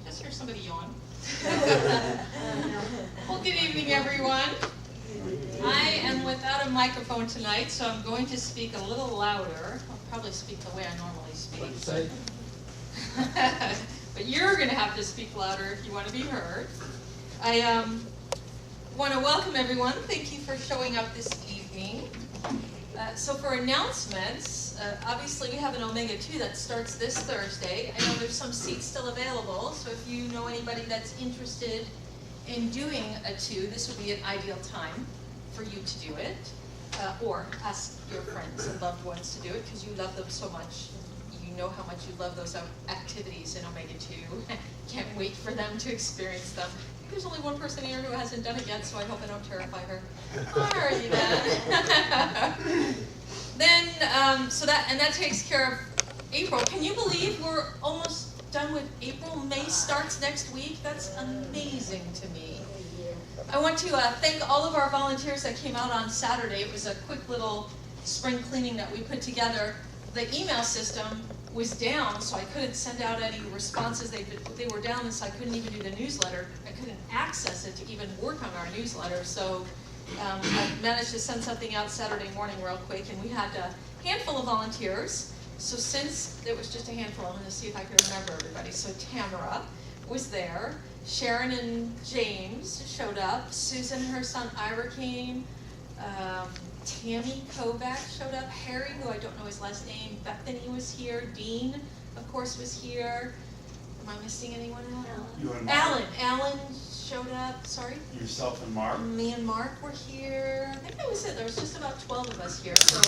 Just hear somebody yawn. Well, good evening, everyone. I am without a microphone tonight, so I'm going to speak a little louder. I'll probably speak the way I normally speak. But you're going to have to speak louder if you want to be heard. I want to welcome everyone. Thank you for showing up this evening. So for announcements, obviously we have an Omega 2 that starts this Thursday. I know there's some seats still available, so if you know anybody that's interested in doing a 2, this would be an ideal time for you to do it. Or ask your friends and loved ones to do it because you love them so much. You know how much you love those activities in Omega 2. Can't wait for them to experience them. There's only one person here who hasn't done it yet, so I hope I don't terrify her. All righty then. Then, so that takes care of April. Can you believe we're almost done with April? May starts next week. That's amazing to me. I want to thank all of our volunteers that came out on Saturday. It was a quick little spring cleaning that we put together. The email system was down, so I couldn't send out any responses. They were down, and so I couldn't even do the newsletter. I couldn't access it to even work on our newsletter. So I managed to send something out Saturday morning real quick, and we had a handful of volunteers. So since there was just a handful, I'm going to see if I can remember everybody. So Tamara was there. Sharon and James showed up. Susan and her son Ira came. Tammy Kovac showed up. Harry, who I don't know his last name. Bethany was here. Dean, of course, was here. Am I missing anyone else? You and Mark. Alan showed up. Sorry? Yourself and Mark. Me and Mark were here. I think that was it. There was just about 12 of us here. So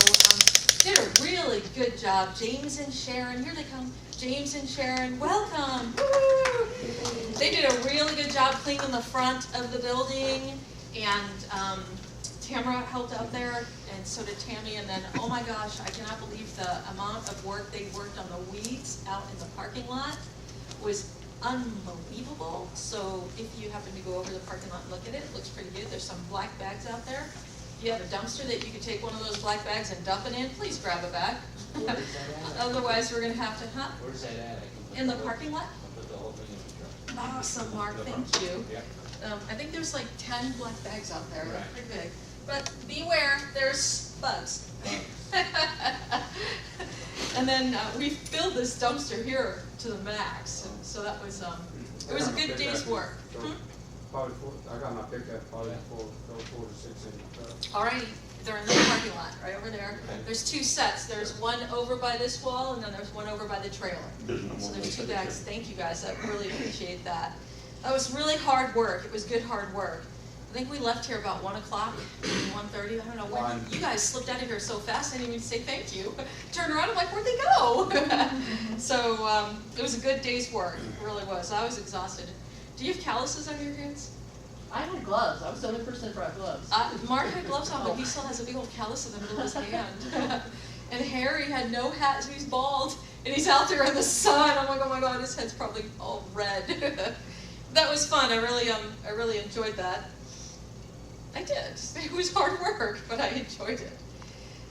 did a really good job. James and Sharon, here they come. James and Sharon, welcome. Woo! They did a really good job cleaning the front of the building, and Tamara helped out there, and so did Tammy. And then, oh my gosh, I cannot believe the amount of work they worked on the weeds out in the parking lot was unbelievable. So if you happen to go over the parking lot and look at it, it looks pretty good. There's some black bags out there. If you have a dumpster that you could take one of those black bags and dump it in, please grab a bag. Otherwise, we're going to have to, Where's that at? In the parking lot? I'll put the whole thing in the truck. Awesome, Mark, thank you. I think there's like 10 black bags out there. They're pretty big. But beware, there's bugs. And then we filled this dumpster here to the max. And so that was, it was a good day's work. Probably I got my pickup probably 4 to 6 inch. All right, they're in the parking lot, right over there. There's 2 sets. There's one over by this wall, and then there's one over by the trailer. So there's 2 bags. Thank you guys. I really appreciate that. That was really hard work. It was good hard work. I think we left here about 1 o'clock, 1:30. I don't know when. You guys slipped out of here so fast, I didn't even say thank you. Turned around, I'm like, where'd they go? So it was a good day's work. It really was. I was exhausted. Do you have calluses on your hands? I had gloves. I was the only person who brought gloves. Mark had gloves on, but he still has a big old callus in the middle of his hand. And Harry had no hat, so he's bald, and he's out there in the sun. I'm like, oh my God, his head's probably all red. That was fun. I really enjoyed that. I did. It was hard work, but I enjoyed it.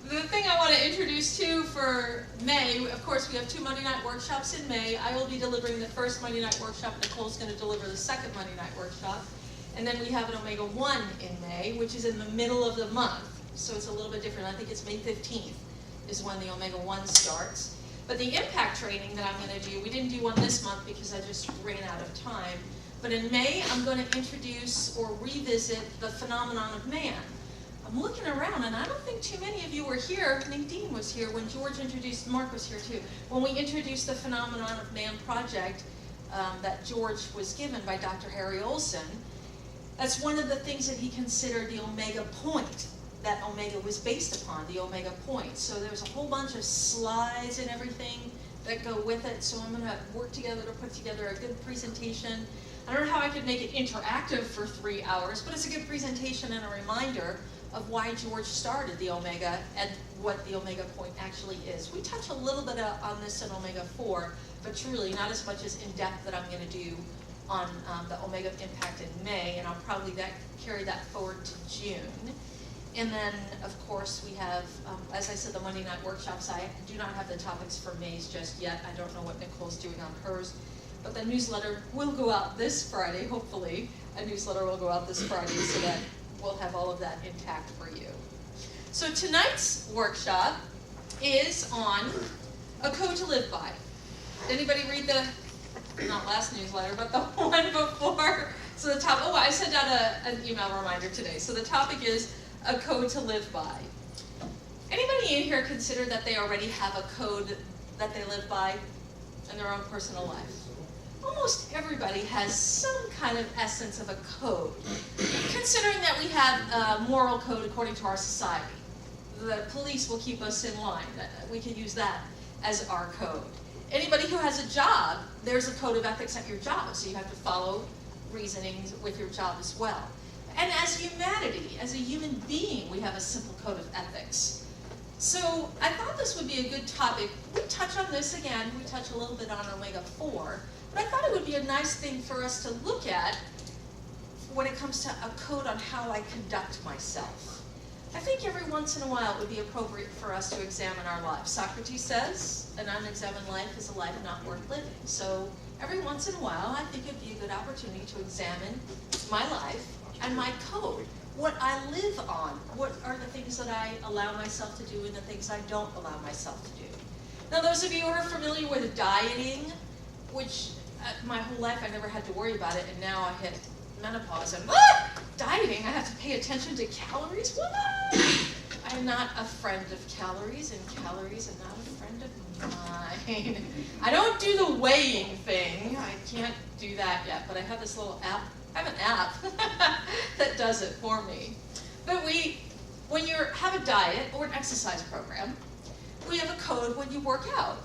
The thing I want to introduce too for May, of course, we have 2 Monday night workshops in May. I will be delivering the first Monday night workshop. Nicole's going to deliver the second Monday night workshop. And then we have an Omega 1 in May, which is in the middle of the month. So it's a little bit different. I think it's May 15th is when the Omega 1 starts. But the impact training that I'm going to do, we didn't do one this month because I just ran out of time. But in May, I'm going to introduce or revisit the phenomenon of man. I'm looking around, and I don't think too many of you were here. Nadine was here when George introduced, Mark was here too, when we introduced the Phenomenon of Man project that George was given by Dr. Harry Olson. That's one of the things that he considered the Omega point that Omega was based upon, the Omega point. So there's a whole bunch of slides and everything that go with it. So I'm going to work together to put together a good presentation. I don't know how I could make it interactive for 3 hours, but it's a good presentation and a reminder of why George started the Omega and what the Omega point actually is. We touch a little bit on this in Omega 4, but truly not as much as in depth that I'm going to do on the Omega impact in May, and I'll probably carry that forward to June. And then, of course, we have, as I said, the Monday night workshops. I do not have the topics for May's just yet. I don't know what Nicole's doing on hers. but the newsletter will go out this Friday, hopefully. A newsletter will go out this Friday so that we'll have all of that intact for you. So tonight's workshop is on a code to live by. Anybody read the, not last newsletter, but the one before? So the top, I sent out an email reminder today. So the topic is a code to live by. Anybody in here consider that they already have a code that they live by in their own personal life? Almost everybody has some kind of essence of a code. Considering that we have a moral code according to our society. The police will keep us in line. We can use that as our code. Anybody who has a job, there's a code of ethics at your job, so you have to follow reasonings with your job as well. And as humanity, as a human being, we have a simple code of ethics. So I thought this would be a good topic. We touch on this again, we touch a little bit on omega-4, but I thought it would be a nice thing for us to look at when it comes to a code on how I conduct myself. I think every once in a while it would be appropriate for us to examine our lives. Socrates says, an unexamined life is a life not worth living. So every once in a while, I think it would be a good opportunity to examine my life and my code. What I live on. What are the things that I allow myself to do and the things I don't allow myself to do. Now those of you who are familiar with dieting, which my whole life I never had to worry about it, and now I hit menopause and dieting, I have to pay attention to calories? What? I'm not a friend of calories, and calories are not a friend of mine. I don't do the weighing thing. I can't do that yet, but I have this little app. I have an app that does it for me. But when you have a diet or an exercise program, we have a code when you work out.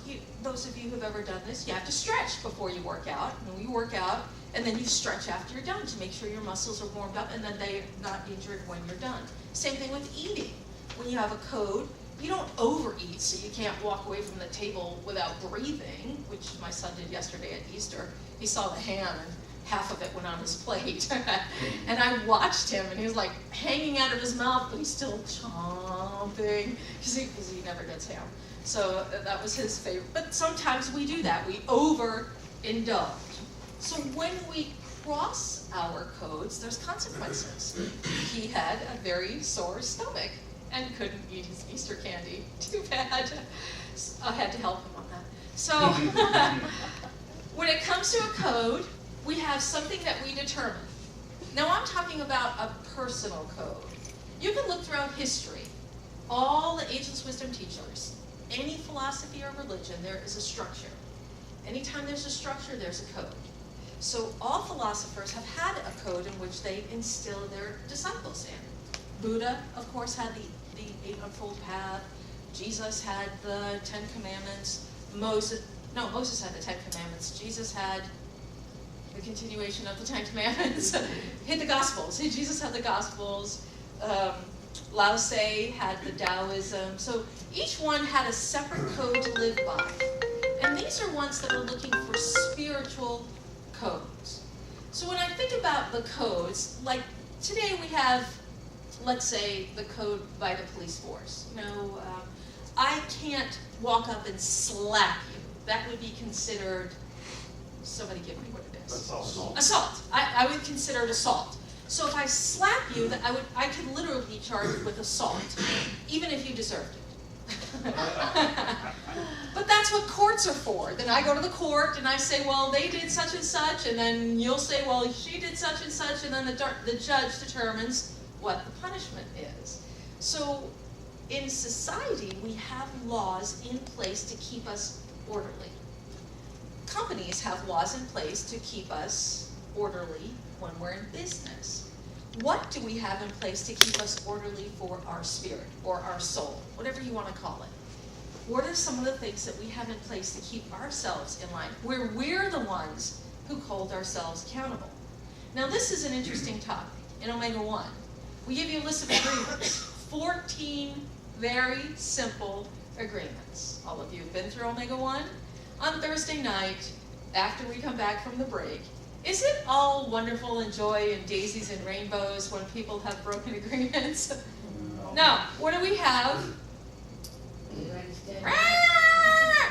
Those of you who have ever done this, you have to stretch before you work out. And you work out, and then you stretch after you're done to make sure your muscles are warmed up and then they're not injured when you're done. Same thing with eating. When you have a code, you don't overeat so you can't walk away from the table without breathing, which my son did yesterday at Easter. He saw the ham and half of it went on his plate. And I watched him, and he was like hanging out of his mouth, but he's still chomping, because he never gets ham. So that was his favorite. But sometimes we do that. We overindulge. So when we cross our codes, there's consequences. He had a very sore stomach and couldn't eat his Easter candy. Too bad. I had to help him on that. So when it comes to a code, we have something that we determine. Now I'm talking about a personal code. You can look throughout history. All the ageless wisdom teachers, any philosophy or religion, there is a structure. Anytime there's a structure, there's a code. So all philosophers have had a code in which they instill their disciples in. Buddha, of course, had the Eightfold Path. Jesus had the 10 Commandments. Moses had the 10 Commandments. Jesus had the continuation of the 10 Commandments. Hit the Gospels. Jesus had the Gospels. Lao Tse had the Taoism. So each one had a separate code to live by. And these are ones that are looking for spiritual codes. So when I think about the codes, like today we have, let's say, the code by the police force. I can't walk up and slap you. That would be considered, somebody give me what it is. Assault. Assault. I would consider it assault. So if I slap you, I could literally be charged with assault, even if you deserved it. But that's what courts are for. Then I go to the court and I say, well, they did such and such, and then you'll say, well, she did such and such, and then the judge determines what the punishment is. So in society, we have laws in place to keep us orderly. Companies have laws in place to keep us orderly when we're in business. What do we have in place to keep us orderly for our spirit or our soul, whatever you want to call it? What are some of the things that we have in place to keep ourselves in line, where we're the ones who hold ourselves accountable? Now this is an interesting topic in Omega-1. We give you a list of agreements, 14 very simple agreements. All of you have been through Omega-1. On Thursday night, after we come back from the break, is it all wonderful and joy and daisies and rainbows when people have broken agreements? No. What do we have?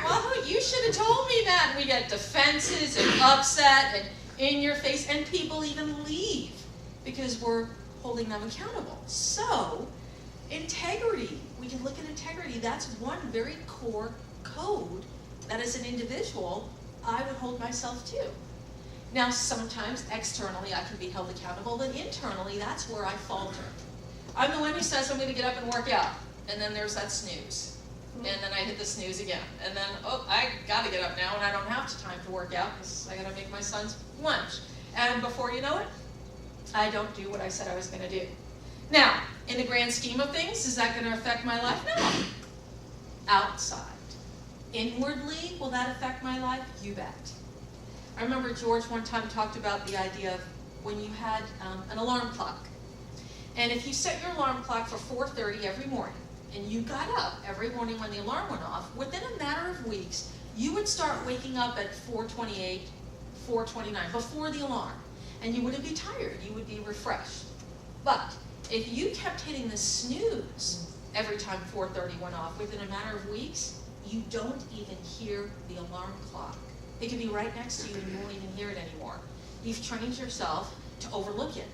Well, you should have told me that. And we get defenses and upset and in your face, and people even leave because we're holding them accountable. So, integrity, we can look at integrity. That's one very core code that as an individual, I would hold myself to. Now, sometimes externally I can be held accountable, but internally that's where I falter. I'm the one who says I'm going to get up and work out, and then there's that snooze. And then I hit the snooze again. And then, oh, I got to get up now, and I don't have time to work out because I got to make my son's lunch. And before you know it, I don't do what I said I was going to do. Now, in the grand scheme of things, is that going to affect my life? No. Outside. Inwardly, will that affect my life? You bet. I remember George one time talked about the idea of when you had an alarm clock. And if you set your alarm clock for 4:30 every morning, and you got up every morning when the alarm went off, within a matter of weeks, you would start waking up at 4:28, 4:29, before the alarm. And you wouldn't be tired, you would be refreshed. But if you kept hitting the snooze every time 4:30 went off, within a matter of weeks, you don't even hear the alarm clock. It could be right next to you and you won't even hear it anymore. You've trained yourself to overlook it.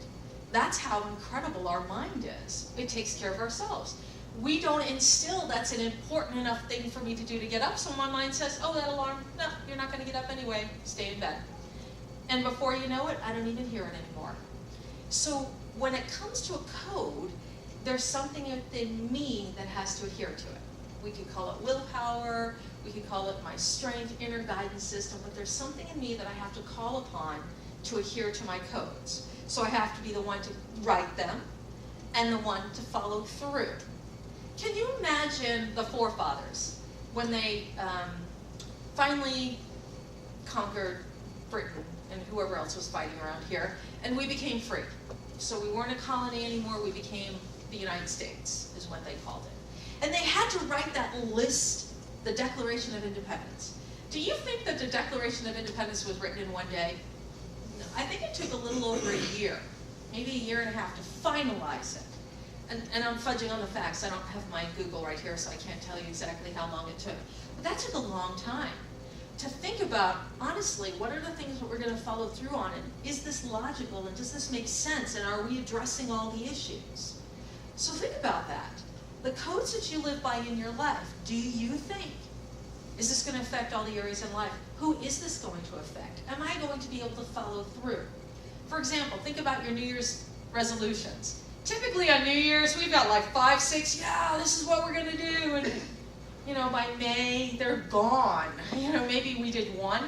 That's how incredible our mind is. It takes care of ourselves. We don't instill that's an important enough thing for me to do to get up, so my mind says, oh, that alarm, no, you're not going to get up anyway, stay in bed. And before you know it, I don't even hear it anymore. So when it comes to a code, there's something within me that has to adhere to it. We could call it willpower, we could call it my strength, inner guidance system, but there's something in me that I have to call upon to adhere to my codes. So I have to be the one to write them and the one to follow through. Can you imagine the forefathers when they finally conquered Britain and whoever else was fighting around here, and we became free? So we weren't a colony anymore, we became the United States, is what they called it. And they had to write that list, the Declaration of Independence. Do you think that the Declaration of Independence was written in one day? No, I think it took a little over a year, maybe a year and a half to finalize it. And I'm fudging on the facts. I don't have my Google right here, so I can't tell you exactly how long it took. But that took a long time to think about, honestly, what are the things that we're going to follow through on? And is this logical? And does this make sense? And are we addressing all the issues? So think about that. The codes that you live by in your life, do you think, is this going to affect all the areas in life? Who is this going to affect? Am I going to be able to follow through? For example, think about your New Year's resolutions. Typically on New Year's, we've got like 5, 6, yeah, this is what we're going to do. And, you know, by May, they're gone. You know, maybe we did one,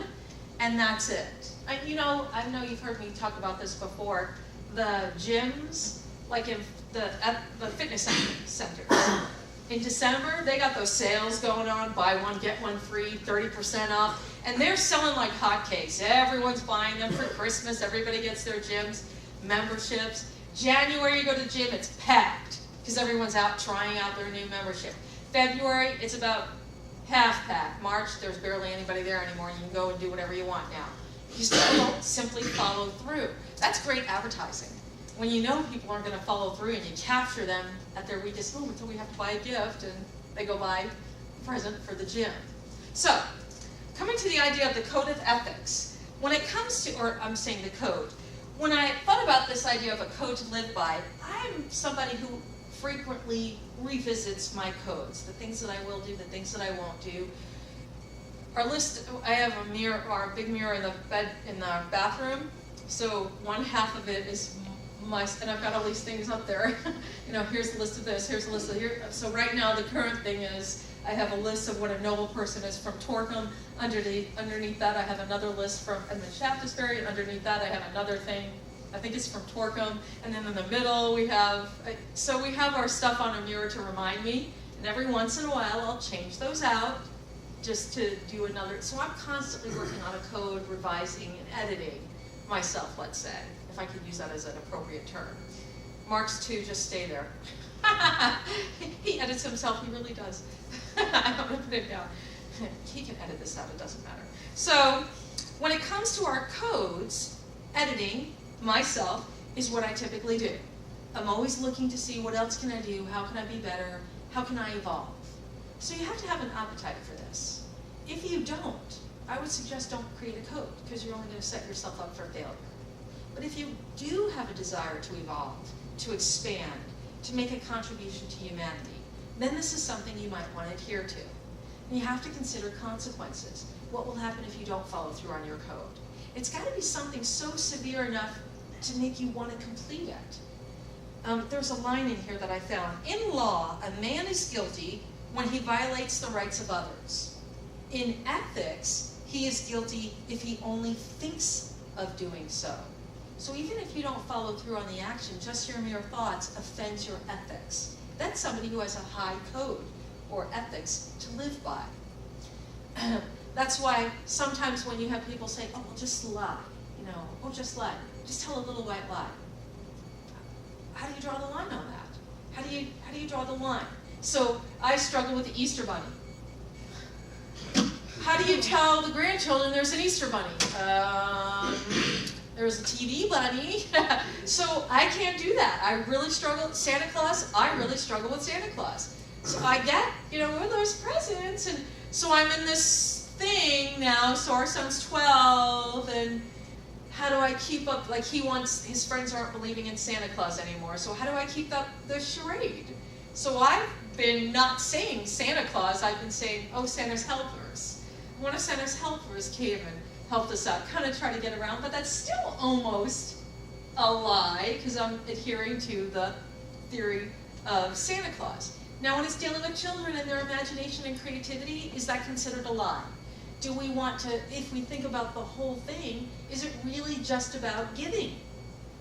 and that's it. I know you've heard me talk about this before. The gyms, like in at the fitness centers. In December, they got those sales going on, buy one, get one free, 30% off. And they're selling like hotcakes. Everyone's buying them for Christmas. Everybody gets their gyms, memberships. January, you go to the gym, it's packed because everyone's out trying out their new membership. February, it's about half packed. March, there's barely anybody there anymore. You can go and do whatever you want now. You still don't simply follow through. That's great advertising. When you know people aren't going to follow through and you capture them at their weakest moment until we have to buy a gift and they go buy a present for the gym. So, coming to the idea of the code of ethics, when it comes to, or I'm saying the code, when I thought about this idea of a code to live by, I'm somebody who frequently revisits my codes, the things that I will do, the things that I won't do. Our list, I have a mirror, or a big mirror in the bed, in the bathroom, so one half of it is my, and I've got all these things up there. You know, here's a list of this, here's a list of here. So right now the current thing is, I have a list of what a noble person is from Torquem. Underneath that I have another list from Edmund Shaftesbury. Underneath that I have another thing, I think it's from Torquem. And then in the middle we have, so we have our stuff on a mirror to remind me. And every once in a while I'll change those out just to do another. So I'm constantly working on a code, revising and editing myself, let's say, if I could use that as an appropriate term. Mark's 2, just stay there. He edits himself, he really does. I'm going to put it down. He can edit this out, it doesn't matter. So, when it comes to our codes, editing, myself, is what I typically do. I'm always looking to see what else can I do, how can I be better, how can I evolve. So you have to have an appetite for this. If you don't, I would suggest don't create a code, because you're only going to set yourself up for failure. But if you do have a desire to evolve, to expand, to make a contribution to humanity, then this is something you might want to adhere to. And you have to consider consequences. What will happen if you don't follow through on your code? It's got to be something so severe enough to make you want to complete it. There's a line in here that I found. In law, a man is guilty when he violates the rights of others. In ethics, he is guilty if he only thinks of doing so. So even if you don't follow through on the action, just your mere thoughts offends your ethics. That's somebody who has a high code or ethics to live by. That's why sometimes when you have people say, oh, well, just lie, oh, just lie. Just tell a little white lie. How do you draw the line on that? How do you draw the line? So I struggle with the Easter Bunny. How do you tell the grandchildren there's an Easter Bunny? There's a TV bunny. So I can't do that. I really struggle with Santa Claus. I really struggle with Santa Claus. So I get, well, there's presents. And so I'm in this thing now. So our son's 12. And how do I keep up? Like his friends aren't believing in Santa Claus anymore. So how do I keep up the charade? So I've been not saying Santa Claus. I've been saying, oh, Santa's helpers. One of Santa's helpers came and helped us out, kind of try to get around, but that's still almost a lie, because I'm adhering to the theory of Santa Claus. Now, when it's dealing with children and their imagination and creativity, is that considered a lie? Do we want to, if we think about the whole thing, is it really just about giving?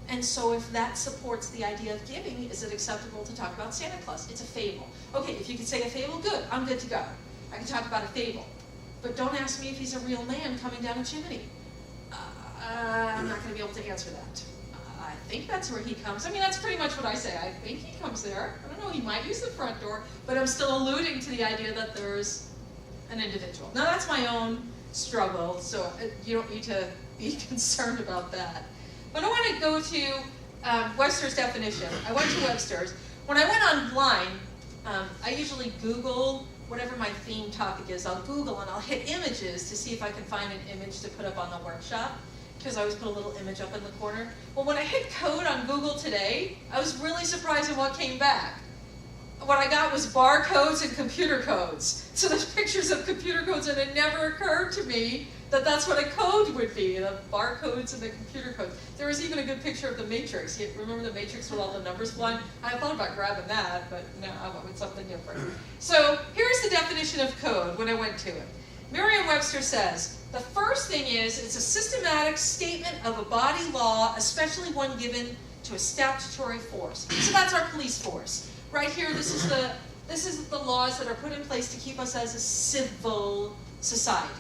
And so if that supports the idea of giving, is it acceptable to talk about Santa Claus? It's a fable. Okay, if you can say a fable, good, I'm good to go. I can talk about a fable. But don't ask me if he's a real man coming down a chimney. I'm not going to be able to answer that. I think that's where he comes. I mean, that's pretty much what I say. I think he comes there. I don't know, he might use the front door, but I'm still alluding to the idea that there's an individual. Now, that's my own struggle, so you don't need to be concerned about that. But I want to go to Webster's definition. I went to Webster's. When I went online, I usually Google whatever my theme topic is. I'll Google and I'll hit images to see if I can find an image to put up on the workshop, because I always put a little image up in the corner. Well, when I hit code on Google today, I was really surprised at what came back. What I got was barcodes and computer codes. So there's pictures of computer codes, and it never occurred to me that that's what a code would be, the barcodes and the computer codes. There was even a good picture of the Matrix. You remember the Matrix with all the numbers flying? I thought about grabbing that, but no, I went with something different. So here's the definition of code when I went to it. Merriam-Webster says, the first thing is, it's a systematic statement of a body law, especially one given to a statutory force. So that's our police force. Right here, this is the laws that are put in place to keep us as a civil society,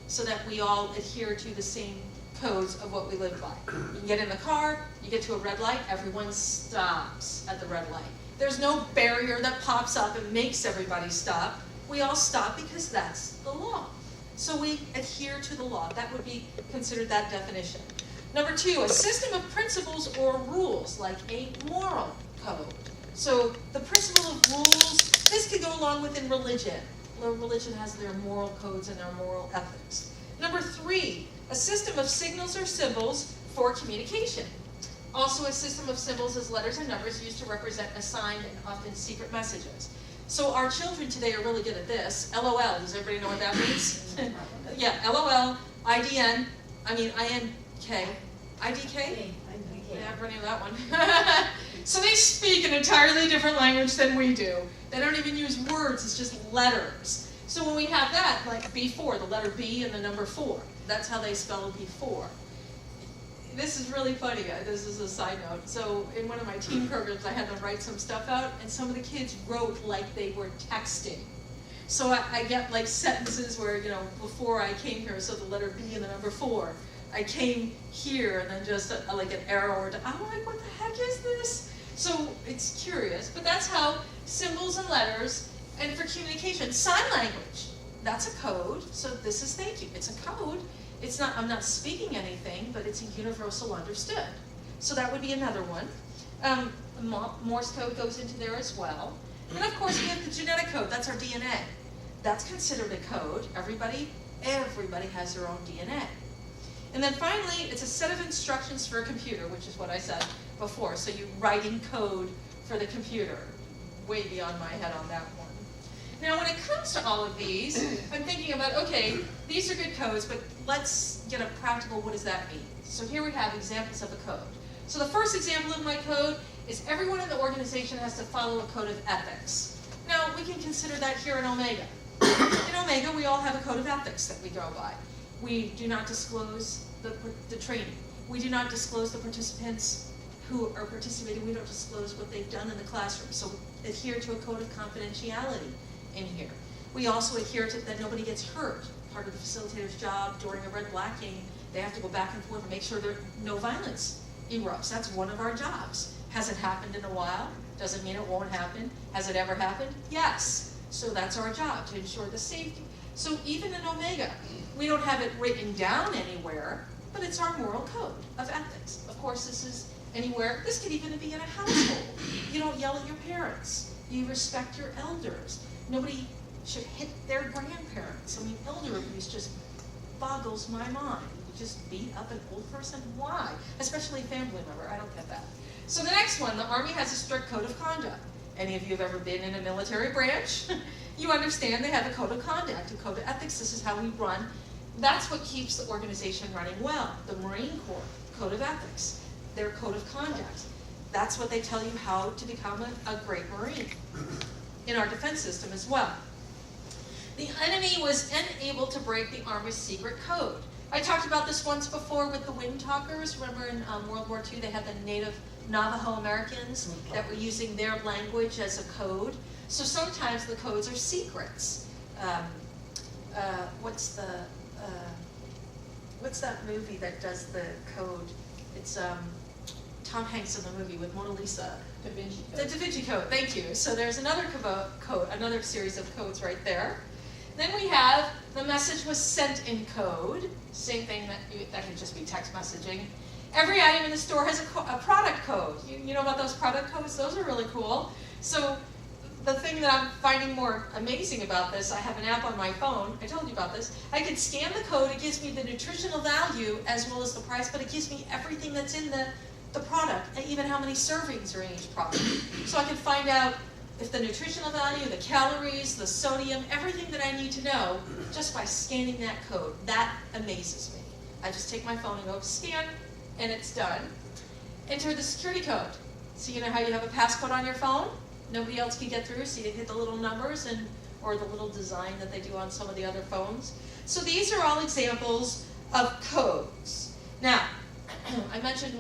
so that we all adhere to the same codes of what we live by. You can get in the car, you get to a red light, everyone stops at the red light. There's no barrier that pops up and makes everybody stop. We all stop because that's the law. So we adhere to the law. That would be considered that definition. Number two, a system of principles or rules, like a moral code. So the principle of rules, this could go along within religion. Religion has their moral codes and their moral ethics. Number three, a system of signals or symbols for communication. Also, a system of symbols is letters and numbers used to represent assigned and often secret messages. So our children today are really good at this. LOL, does everybody know what that means? Yeah, LOL, IDN, INK, IDK? Yeah, everybody know that one. So they speak an entirely different language than we do. They don't even use words, it's just letters. So when we have that, like B4, the letter B and the number 4, that's how they spell B4. This is really funny, this is a side note. So in one of my teen programs, I had them write some stuff out, and some of the kids wrote like they were texting. So I get like sentences where, before I came here, so the letter B and the number 4, I came here, and then just like an arrow or I'm like, what the heck is this? So it's curious, but that's how symbols and letters, and for communication, sign language, that's a code. So this is thank you, it's a code. It's not, I'm not speaking anything, but it's a universal understood. So that would be another one. Morse code goes into there as well. And of course we have the genetic code, that's our DNA. That's considered a code. Everybody Everybody has their own DNA. And then finally, it's a set of instructions for a computer, which is what I said before. So you writing code for the computer. Way beyond my head on that one. Now when it comes to all of these, I'm thinking about, okay, these are good codes, but let's get a practical, what does that mean? So here we have examples of a code. So the first example of my code is everyone in the organization has to follow a code of ethics. Now we can consider that here in Omega. In Omega, we all have a code of ethics that we go by. We do not disclose the training. We do not disclose the participants who are participating. We don't disclose what they've done in the classroom. So we adhere to a code of confidentiality in here. We also adhere to that nobody gets hurt. Part of the facilitator's job during a red blacking, they have to go back and forth and make sure there no violence erupts. That's one of our jobs. Has it happened in a while? Doesn't mean it won't happen. Has it ever happened? Yes. So that's our job, to ensure the safety. So even in Omega, we don't have it written down anywhere, but it's our moral code of ethics. Of course, this is anywhere. This could even be in a household. You don't yell at your parents. You respect your elders. Nobody should hit their grandparents. I mean, elder abuse just boggles my mind. You just beat up an old person? Why? Especially a family member. I don't get that. So the next one, the Army has a strict code of conduct. Any of you have ever been in a military branch? You understand they have a code of conduct, a code of ethics. This is how we run. That's what keeps the organization running well. The Marine Corps, code of ethics, their code of conduct. That's what they tell you how to become a great Marine in our defense system as well. The enemy was unable to break the Army's secret code. I talked about this once before with the Wind Talkers. Remember in World War II, they had the native Navajo Americans that were using their language as a code. So sometimes the codes are secrets. What's that movie that does the code? It's Tom Hanks in the movie with Mona Lisa. Da Vinci Code. The Da Vinci Code, thank you. So there's another code, another series of codes right there. Then we have the message was sent in code. Same thing, that could just be text messaging. Every item in the store has a product code. You know about those product codes? Those are really cool. So the thing that I'm finding more amazing about this, I have an app on my phone. I told you about this. I can scan the code. It gives me the nutritional value as well as the price, but it gives me everything that's in the product, and even how many servings are in each product. So I can find out if the nutritional value, the calories, the sodium, everything that I need to know just by scanning that code. That amazes me. I just take my phone and go scan, and it's done. Enter the security code. So you know how you have a passcode on your phone? Nobody else can get through, so you hit the little numbers or the little design that they do on some of the other phones. So these are all examples of codes. Now, I mentioned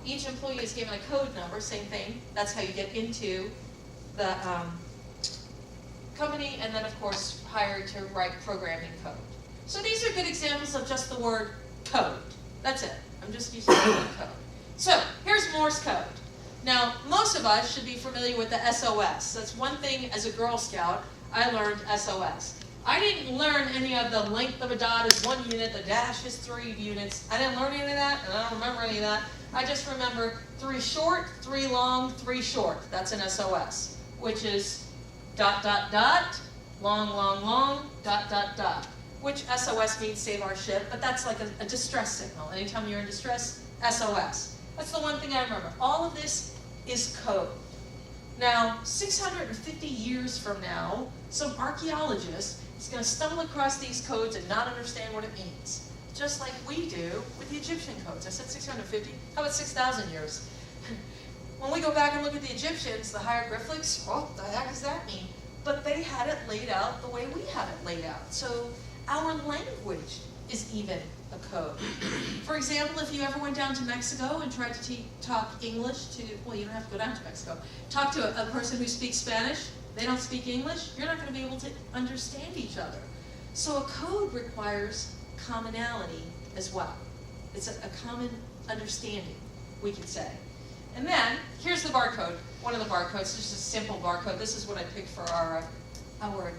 each employee is given a code number, same thing. That's how you get into the company, and then of course hired to write programming code. So these are good examples of just the word code. That's it. I'm just using the word code. So here's Morse code. Now, most of us should be familiar with the SOS. That's one thing as a Girl Scout, I learned SOS. I didn't learn any of the length of a dot is 1 unit, the dash is 3 units. I didn't learn any of that, and I don't remember any of that. I just remember 3 short, 3 long, 3 short. That's an SOS, which is ... long, long, long, ... Which SOS means save our ship, but that's like a distress signal. Anytime you're in distress, SOS. That's the one thing I remember. All of this is code. Now, 650 years from now, some archaeologist is going to stumble across these codes and not understand what it means. Just like we do with the Egyptian codes. I said 650. How about 6,000 years? When we go back and look at the Egyptians, the hieroglyphics, what the heck does that mean? But they had it laid out the way we have it laid out. So our language is even a code. For example, if you ever went down to Mexico and tried to talk English to, well, you don't have to go down to Mexico, talk to a person who speaks Spanish, they don't speak English, you're not going to be able to understand each other. So a code requires commonality as well. It's a common understanding, we could say. And then, here's the barcode, one of the barcodes, just a simple barcode. This is what I picked for our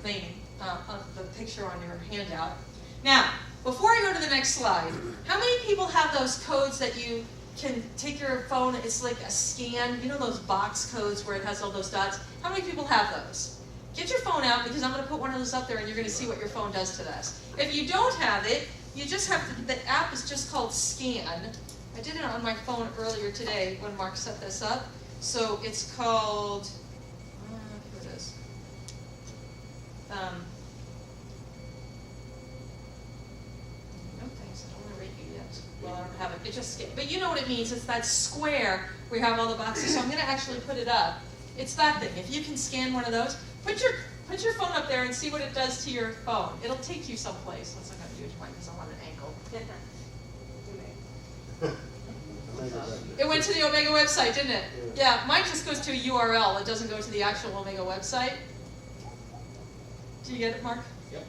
thing, the picture on your handout. Now, before I go to the next slide, how many people have those codes that you can take your phone, it's like a scan, you know those box codes where it has all those dots? How many people have those? get your phone out because I'm going to put one of those up there and you're going to see what your phone does to this. If you don't have it, you just have to, the app is just called Scan. I did it on my phone earlier today when Mark set this up. So it's called, here it is. No thanks, I don't want to rate you yet. Well, I don't have it. It just, but you know what it means. It's that square where you have all the boxes. So I'm going to actually put it up. It's that thing. If you can scan one of those, put your phone up there and see what it does to your phone. It'll take you someplace. What's I going to do to mine because I'm on an ankle. It went to the Omega website, didn't it? Yeah, mine just goes to a URL. It doesn't go to the actual Omega website. Do you get it, Mark? Yep.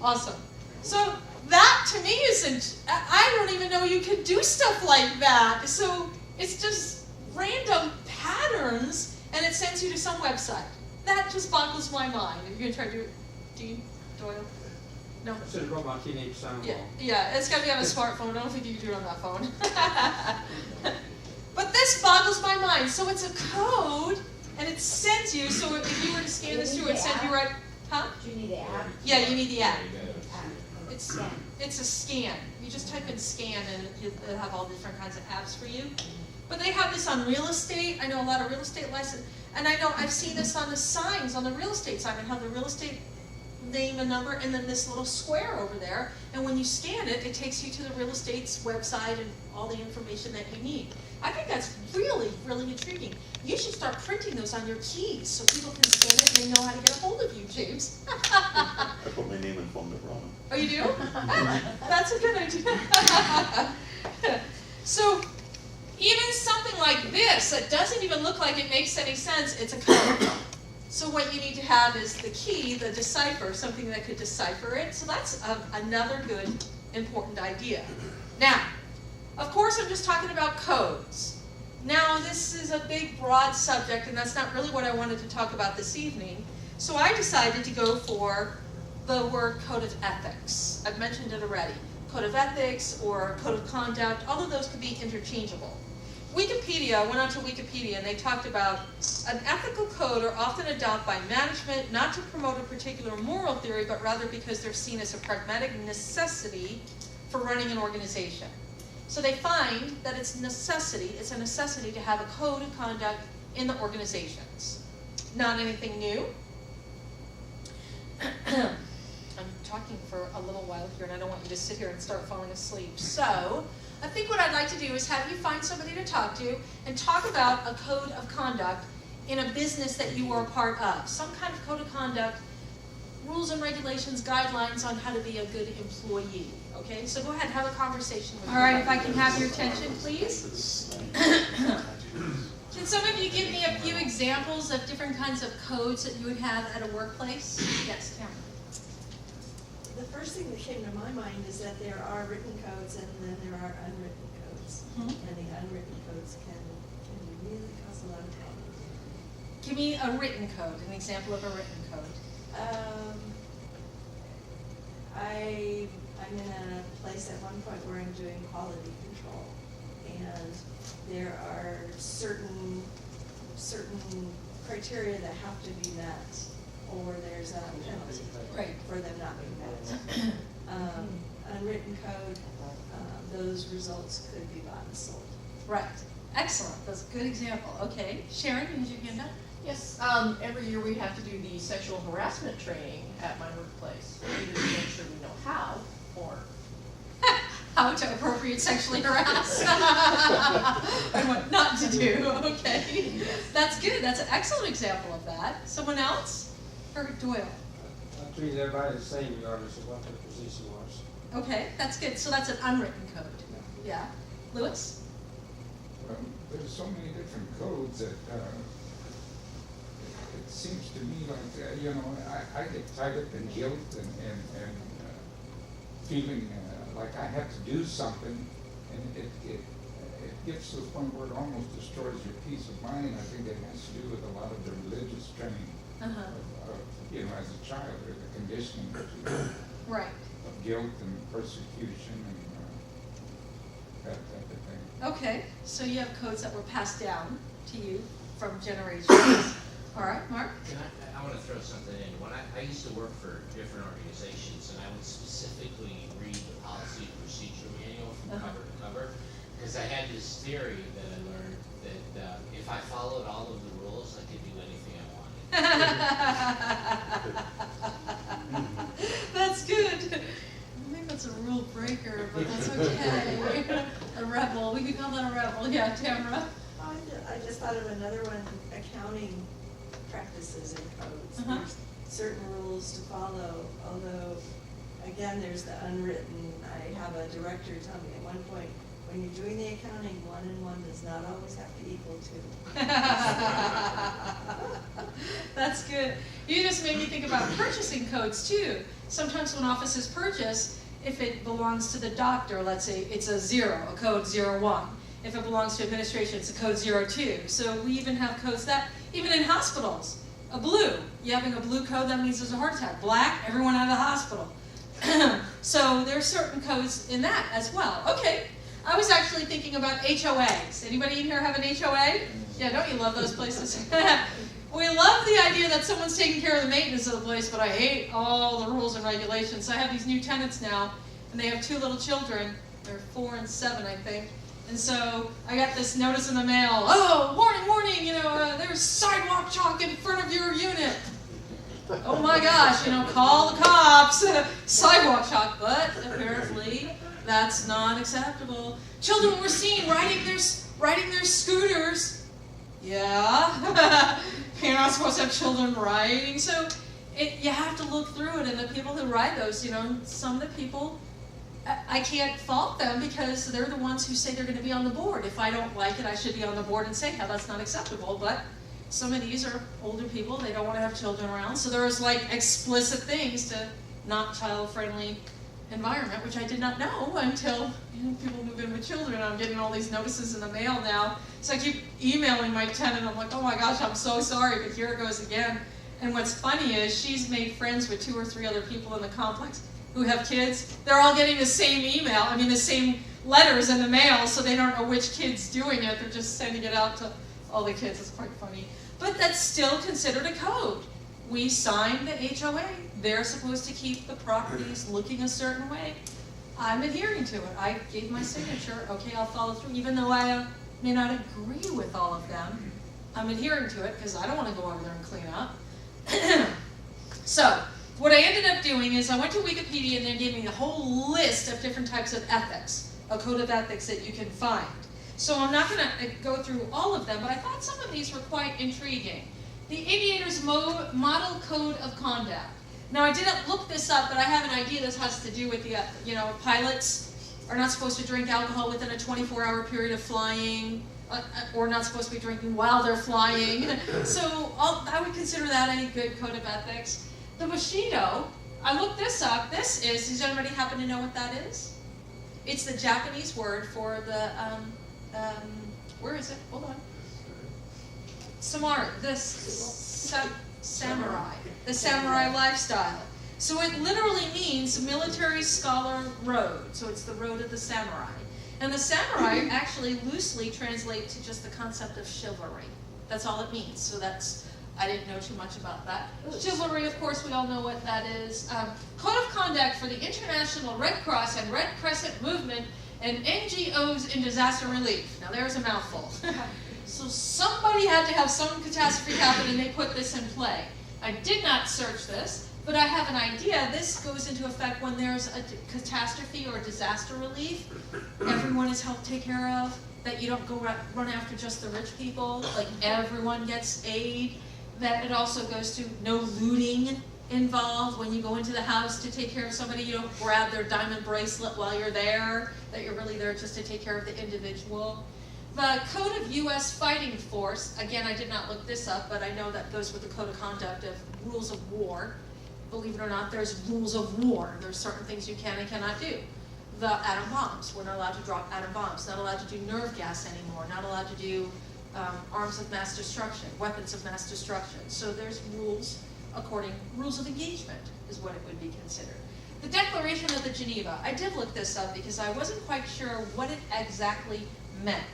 Awesome. So that to me isn't, I don't even know you can do stuff like that. So it's just random patterns and it sends you to some website. That just boggles my mind. Are you going to try to do it, Dean Doyle? No? I should have brought my teenage son along. Yeah, it's got to be on a smartphone. I don't think you can do it on that phone. But this boggles my mind. So it's a code, and it sends you, so if you were to scan this through, it sends you right, huh? Do you need the app? Yeah, you need the app. It's It's a scan. You just type in scan, and it'll have all different kinds of apps for you. But they have this on real estate. I know a lot of real estate license, and I know I've seen this on the signs on the real estate sign, and how the real estate name and number, and then this little square over there. And when you scan it, it takes you to the real estate's website and all the information that you need. I think that's really, really intriguing. You should start printing those on your keys so people can scan it and they know how to get a hold of you, James. I put my name and phone number on them. Oh, you do? That's a good idea. So, even something like this that doesn't even look like it makes any sense, it's a code. So what you need to have is the key, the decipher, something that could decipher it. So that's another good, important idea. Now, of course, I'm just talking about codes. Now, this is a big, broad subject, and that's not really what I wanted to talk about this evening. So I decided to go for the word code of ethics. I've mentioned it already. Code of ethics or code of conduct, all of those could be interchangeable. Wikipedia, I went onto Wikipedia and they talked about an ethical code are often adopted by management not to promote a particular moral theory, but rather because they're seen as a pragmatic necessity for running an organization. So they find that it's a necessity to have a code of conduct in the organizations. Not anything new. I'm talking for a little while here and I don't want you to sit here and start falling asleep. So I think what I'd like to do is have you find somebody to talk to and talk about a code of conduct in a business that you are a part of. Some kind of code of conduct, rules and regulations, guidelines on how to be a good employee. Okay, so go ahead, have a conversation with me. All right, if I can have your attention, please. Can some of you give me a few examples of different kinds of codes that you would have at a workplace? Yes, Cameron. The first thing that came to my mind is that there are written codes and then there are unwritten codes. Mm-hmm. And the unwritten codes can really cause a lot of problems. Give me a written code, an example of a written code. I'm in a place at one point where I'm doing quality control, and there are certain criteria that have to be met, or there's a penalty for them not being met. Unwritten code, those results could be bought and sold. Right. Excellent. That's a good example. Okay. Sharon, you your hand up? Yes, every year we have to do the sexual harassment training at my workplace, either to make sure we know how, or how to appropriate sexually harass and what not to do. Okay. That's good. That's an excellent example of that. Someone else? Or Doyle? I treated everybody the same regardless of what their position was. Okay, that's good. So that's an unwritten code. Yeah. Lewis? Well, there's so many different codes that it seems to me like, I get tied up in guilt and feeling like I have to do something, and it gets to the point where it almost destroys your peace of mind. I think it has to do with a lot of the religious training as a child, or the conditioning right. of guilt and persecution and that type of thing. Okay, so you have codes that were passed down to you from generations. All right, Mark? I want to throw something in. When I used to work for different organizations, and I would specifically read the policy and procedure manual from cover to cover, because I had this theory that I learned that if I followed all of the rules, I could do anything I wanted. That's good. I think that's a rule breaker, but that's okay. A rebel. We could call that a rebel. Yeah, Tamara? I just thought of another one, accounting practices and codes. There's certain rules to follow, although, again, there's the unwritten. I have a director tell me at one point, when you're doing the accounting, 1 and 1 does not always have to equal 2. That's good. You just made me think about purchasing codes too. Sometimes when offices purchase, if it belongs to the doctor, let's say it's a 0, a code 01. If it belongs to administration, it's a code 02. So we even have codes that, even in hospitals, a blue. You having a blue code, that means there's a heart attack. Black, everyone out of the hospital. So there's certain codes in that as well. Okay, I was actually thinking about HOAs. Anybody in here have an HOA? Yeah, don't you love those places? We love the idea that someone's taking care of the maintenance of the place, but I hate all the rules and regulations. I have these new tenants now, and they have 2 little children. They're 4 and 7, I think. And so I got this notice in the mail, oh, warning, warning, there's sidewalk chalk in front of your unit. Oh my gosh, call the cops, sidewalk chalk, but apparently that's not acceptable. Children were seen riding their scooters. Yeah, you're not supposed to have children riding, so you have to look through it, and the people who ride those, some of the people, I can't fault them because they're the ones who say they're going to be on the board. If I don't like it, I should be on the board and say how that's not acceptable. But some of these are older people. They don't want to have children around. So there's like explicit things to not child-friendly environment, which I did not know until people move in with children. I'm getting all these notices in the mail now. So I keep emailing my tenant. I'm like, oh my gosh, I'm so sorry, but here it goes again. And what's funny is she's made friends with 2 or 3 other people in the complex who have kids. They're all getting the same email, the same letters in the mail, so they don't know which kid's doing it. They're just sending it out to all the kids. It's quite funny. But that's still considered a code. We signed the HOA. They're supposed to keep the properties looking a certain way. I'm adhering to it. I gave my signature. Okay, I'll follow through. Even though I may not agree with all of them, I'm adhering to it because I don't want to go over there and clean up. So, what I ended up doing is I went to Wikipedia and they gave me a whole list of different types of ethics, a code of ethics that you can find. So I'm not going to go through all of them, but I thought some of these were quite intriguing. The Aviator's Model Code of Conduct. Now I didn't look this up, but I have an idea this has to do with the, pilots are not supposed to drink alcohol within a 24-hour period of flying, or not supposed to be drinking while they're flying. So I would consider that a good code of ethics. The Bushido, I looked this up. Does anybody happen to know what that is? It's the Japanese word for the, where is it? Hold on. Samurai, samurai, the samurai lifestyle. So it literally means military scholar road. So it's the road of the samurai. And the samurai actually loosely translate to just the concept of chivalry. That's all it means. So I didn't know too much about that. Chivalry, of course, we all know what that is. Code of Conduct for the International Red Cross and Red Crescent Movement and NGOs in Disaster Relief. Now there's a mouthful. So somebody had to have some catastrophe happen and they put this in play. I did not search this, but I have an idea. This goes into effect when there's a catastrophe or disaster relief. Everyone is helped take care of. That you don't go run after just the rich people. Like everyone gets aid. That it also goes to no looting involved. When you go into the house to take care of somebody, you don't grab their diamond bracelet while you're there. That you're really there just to take care of the individual. The Code of U.S. Fighting Force, again, I did not look this up, but I know that goes with the Code of Conduct of Rules of War. Believe it or not, there's rules of war. There's certain things you can and cannot do. The atom bombs, we're not allowed to drop atom bombs, not allowed to do nerve gas anymore, not allowed to do arms of mass destruction, weapons of mass destruction. So there's rules rules of engagement is what it would be considered. The Declaration of the Geneva, I did look this up because I wasn't quite sure what it exactly meant.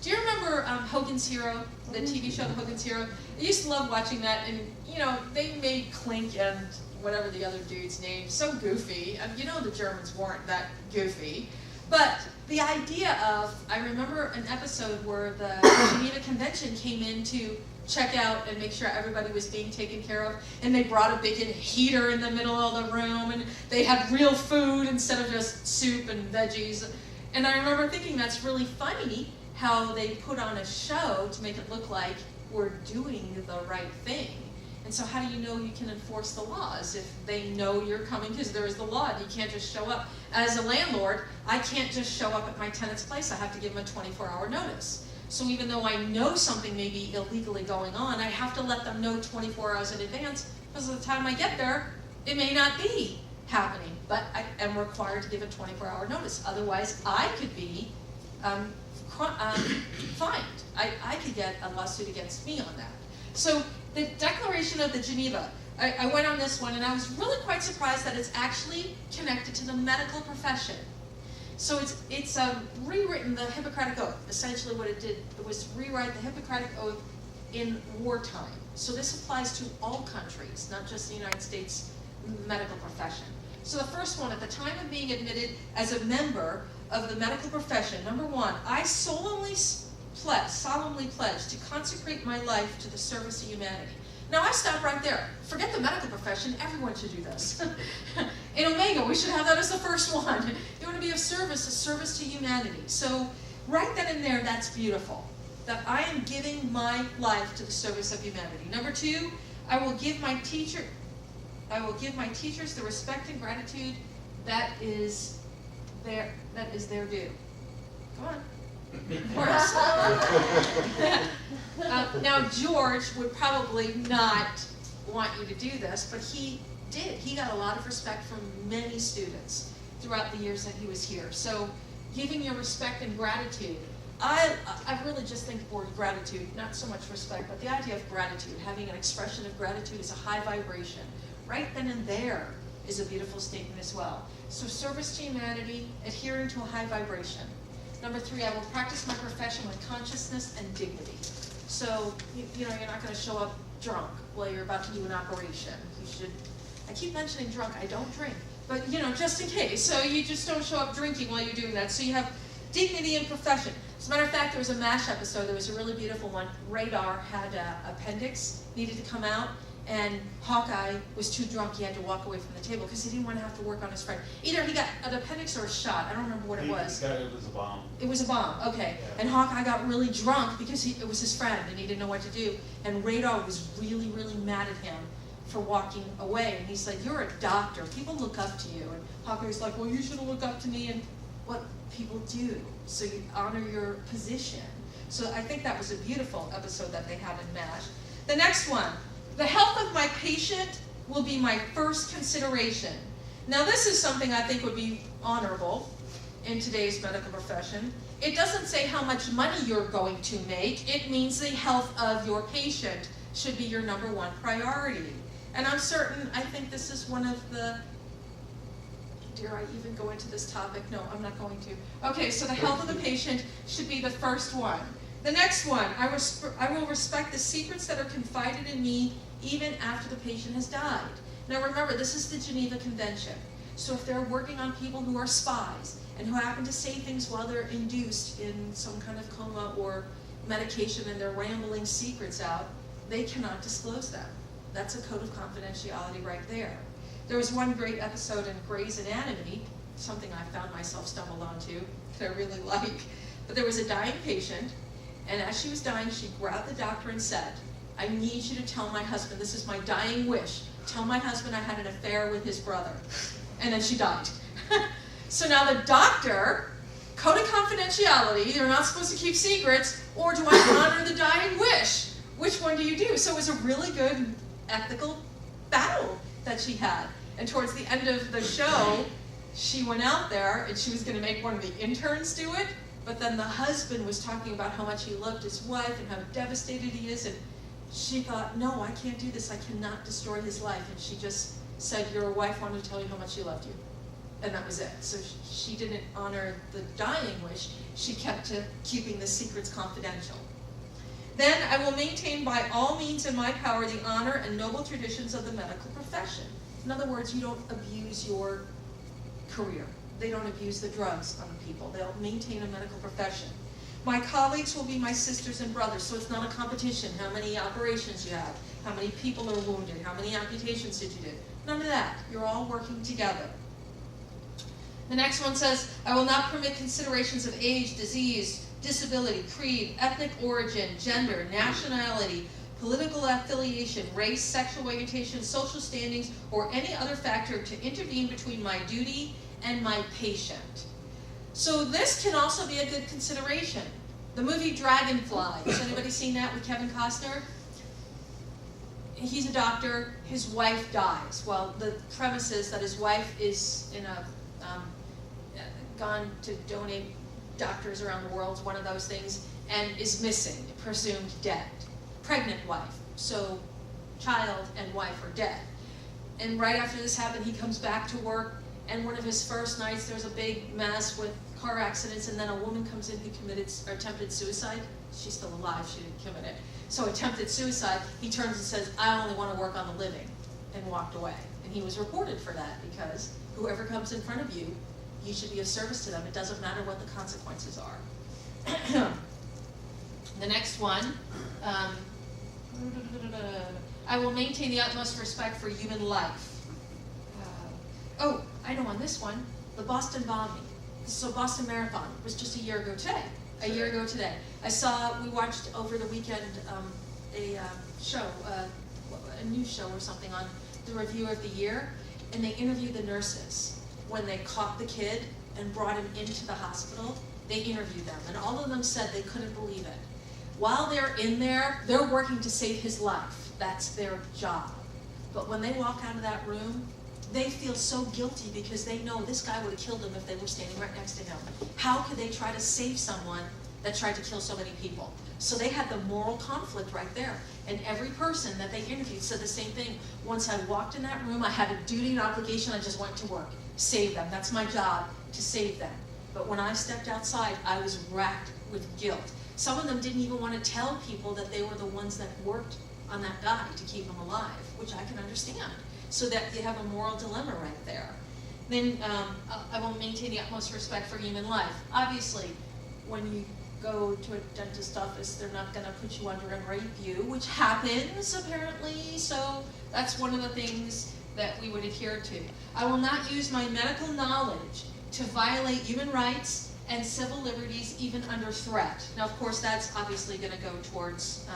Do you remember Hogan's Hero, the TV show, The Hogan's Hero? I used to love watching that, and you know, they made Clink and whatever the other dude's name so goofy. You know, the Germans weren't that goofy, but the idea of, I remember an episode where the Geneva Convention came in to check out and make sure everybody was being taken care of, and they brought a big heater in the middle of the room, and they had real food instead of just soup and veggies. And I remember thinking that's really funny how they put on a show to make it look like we're doing the right thing. And so how do you know you can enforce the laws if they know you're coming? Because there is the law, and you can't just show up. As a landlord, I can't just show up at my tenant's place. I have to give them a 24-hour notice. So even though I know something may be illegally going on, I have to let them know 24 hours in advance, because by the time I get there, it may not be happening. But I am required to give a 24-hour notice. Otherwise, I could be fined. I could get a lawsuit against me on that. So the Declaration of the Geneva, I went on this one, and I was really quite surprised that it's actually connected to the medical profession. So it's rewritten the Hippocratic Oath. Essentially what it did was rewrite the Hippocratic Oath in wartime. So this applies to all countries, not just the United States medical profession. So the first one, at the time of being admitted as a member of the medical profession, number one, I solemnly pledge to consecrate my life to the service of humanity. Now I stop right there. Forget the medical profession, everyone should do this. In Omega, we should have that as the first one. You want to be of service, a service to humanity. So right then and there, that's beautiful. That I am giving my life to the service of humanity. Number two, I will give my teachers the respect and gratitude that is their due. Come on. Of course. Now George would probably not want you to do this, but he did. He got a lot of respect from many students throughout the years that he was here. So giving your respect and gratitude. I really just think the word gratitude, not so much respect, but the idea of gratitude, having an expression of gratitude is a high vibration. Right then and there is a beautiful statement as well. So service to humanity, adhering to a high vibration. Number three, I will practice my profession with consciousness and dignity. So, you know, you're not going to show up drunk while you're about to do an operation. You should, I keep mentioning drunk, I don't drink, but you know, just in case. So you just don't show up drinking while you're doing that. So you have dignity in profession. As a matter of fact, there was a MASH episode, there was a really beautiful one. Radar had an appendix, needed to come out, and Hawkeye was too drunk, he had to walk away from the table because he didn't want to have to work on his friend. Either he got an appendix or a shot, I don't remember what it was. It was a bomb. It was a bomb, okay. Yeah. And Hawkeye got really drunk because it was his friend and he didn't know what to do. And Radar was really, really mad at him for walking away. And he's like, you're a doctor, people look up to you. And Hawkeye was like, well, you should look up to me and what people do. So you honor your position. So I think that was a beautiful episode that they had in MASH. The next one. The health of my patient will be my first consideration. Now this is something I think would be honorable in today's medical profession. It doesn't say how much money you're going to make. It means the health of your patient should be your number one priority. And I'm certain, I think this is one of the, dare I even go into this topic? No, I'm not going to. Okay, so the health of the patient should be the first one. The next one, I will respect the secrets that are confided in me even after the patient has died. Now remember, this is the Geneva Convention. So if they're working on people who are spies and who happen to say things while they're induced in some kind of coma or medication and they're rambling secrets out, they cannot disclose them. That's a code of confidentiality right there. There was one great episode in Grey's Anatomy, something I found myself stumbled onto that I really like. But there was a dying patient, and as she was dying, she grabbed the doctor and said, I need you to tell my husband, this is my dying wish, tell my husband I had an affair with his brother. And then she died. So now the doctor, code of confidentiality, you're not supposed to keep secrets, or do I honor the dying wish? Which one do you do? So it was a really good ethical battle that she had. And towards the end of the show, she went out there and she was going to make one of the interns do it, but then the husband was talking about how much he loved his wife and how devastated he is, and she thought, no, I can't do this, I cannot destroy his life. And she just said, your wife wanted to tell you how much she loved you. and that was it. So she didn't honor the dying wish. She kept to keeping the secrets confidential. Then I will maintain by all means in my power the honor and noble traditions of the medical profession. In other words, you don't abuse your career. They don't abuse the drugs on people. They'll maintain a medical profession. My colleagues will be my sisters and brothers, so it's not a competition. How many operations you have, how many people are wounded, how many amputations did you do. None of that. You're all working together. The next one says, I will not permit considerations of age, disease, disability, creed, ethnic origin, gender, nationality, political affiliation, race, sexual orientation, social standings, or any other factor to intervene between my duty and my patient. So this can also be a good consideration. The movie Dragonfly, has anybody seen that with Kevin Costner? He's a doctor, his wife dies. Well, the premise is that his wife is in a, gone to donate doctors around the world, one of those things, and is missing, presumed dead. Pregnant wife, so child and wife are dead. And right after this happened, he comes back to work, and one of his first nights, there's a big mess with car accidents, and then a woman comes in who committed or attempted suicide. She's still alive, she didn't commit it. So attempted suicide, he turns and says, I only want to work on the living, and walked away. And he was reported for that, because whoever comes in front of you, you should be of service to them. It doesn't matter what the consequences are. The next one, I will maintain the utmost respect for human life. Oh, I know on this one, the Boston bombing. So Boston Marathon was just a year ago today. A year ago today. We watched over the weekend a show, a news show or something on the review of the year, and they interviewed the nurses. When they caught the kid and brought him into the hospital, they interviewed them, and all of them said they couldn't believe it. While they're in there, they're working to save his life. That's their job. But when they walk out of that room, they feel so guilty because they know this guy would have killed him if they were standing right next to him. How could they try to save someone that tried to kill so many people? So they had the moral conflict right there. And every person that they interviewed said the same thing. Once I walked in that room, I had a duty and obligation, I just went to work. Save them. That's my job, to save them. But when I stepped outside, I was racked with guilt. Some of them didn't even want to tell people that they were the ones that worked on that guy to keep him alive, which I can understand. So that you have a moral dilemma right there. Then I will maintain the utmost respect for human life. Obviously, when you go to a dentist office, they're not going to put you under and rape you, which happens apparently, so that's one of the things that we would adhere to. I will not use my medical knowledge to violate human rights and civil liberties even under threat. Now, of course, that's obviously going to go towards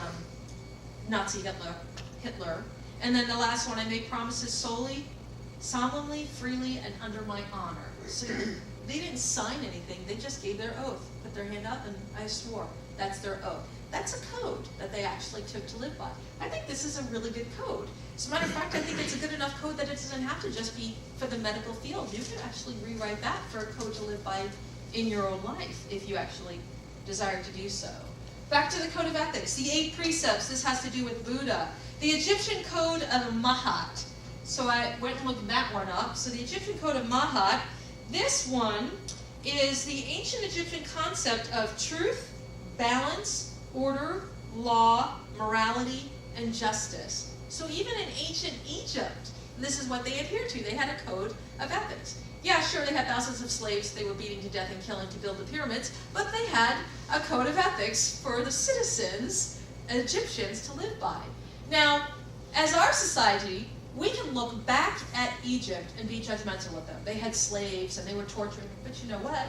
Nazi Hitler. And then the last one, I make promises solely, solemnly, freely, and under my honor. So they didn't sign anything, they just gave their oath, put their hand up, and I swore. That's their oath. That's a code that they actually took to live by. I think this is a really good code. As a matter of fact, I think it's a good enough code that it doesn't have to just be for the medical field. You can actually rewrite that for a code to live by in your own life, if you actually desire to do so. Back to the code of ethics, the 8 precepts. This has to do with Buddha. The Egyptian code of Mahat. So I went and looked that one up. So the Egyptian code of Mahat, this one is the ancient Egyptian concept of truth, balance, order, law, morality, and justice. So even in ancient Egypt, this is what they adhered to. They had a code of ethics. Yeah, sure, they had thousands of slaves they were beating to death and killing to build the pyramids, but they had a code of ethics for the citizens, Egyptians, to live by. Now, as our society, we can look back at Egypt and be judgmental of them. They had slaves and they were torturing, but you know what?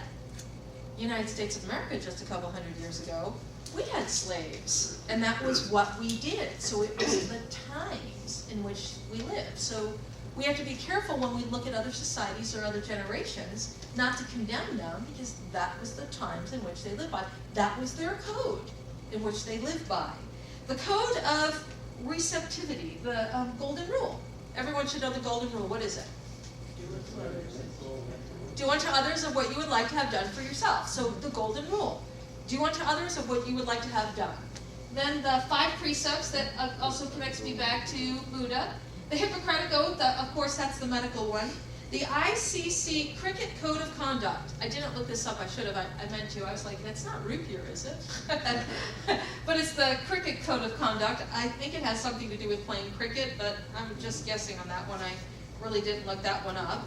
United States of America just a couple hundred years ago, we had slaves, and that was what we did. So it was the times in which we lived. So we have to be careful when we look at other societies or other generations, not to condemn them, because that was the times in which they lived by. That was their code in which they lived by. The code of receptivity, the golden rule. Everyone should know the golden rule. What is it? Do unto others of what you would like to have done for yourself. So the golden rule. Do unto others of what you would like to have done. Then the 5 precepts that also connects me back to Buddha. The Hippocratic Oath, of course, that's the medical one. The ICC Cricket Code of Conduct. I didn't look this up, I should have, I meant to. I was like, that's not root beer, is it? But it's the Cricket Code of Conduct. I think it has something to do with playing cricket, but I'm just guessing on that one. I really didn't look that one up.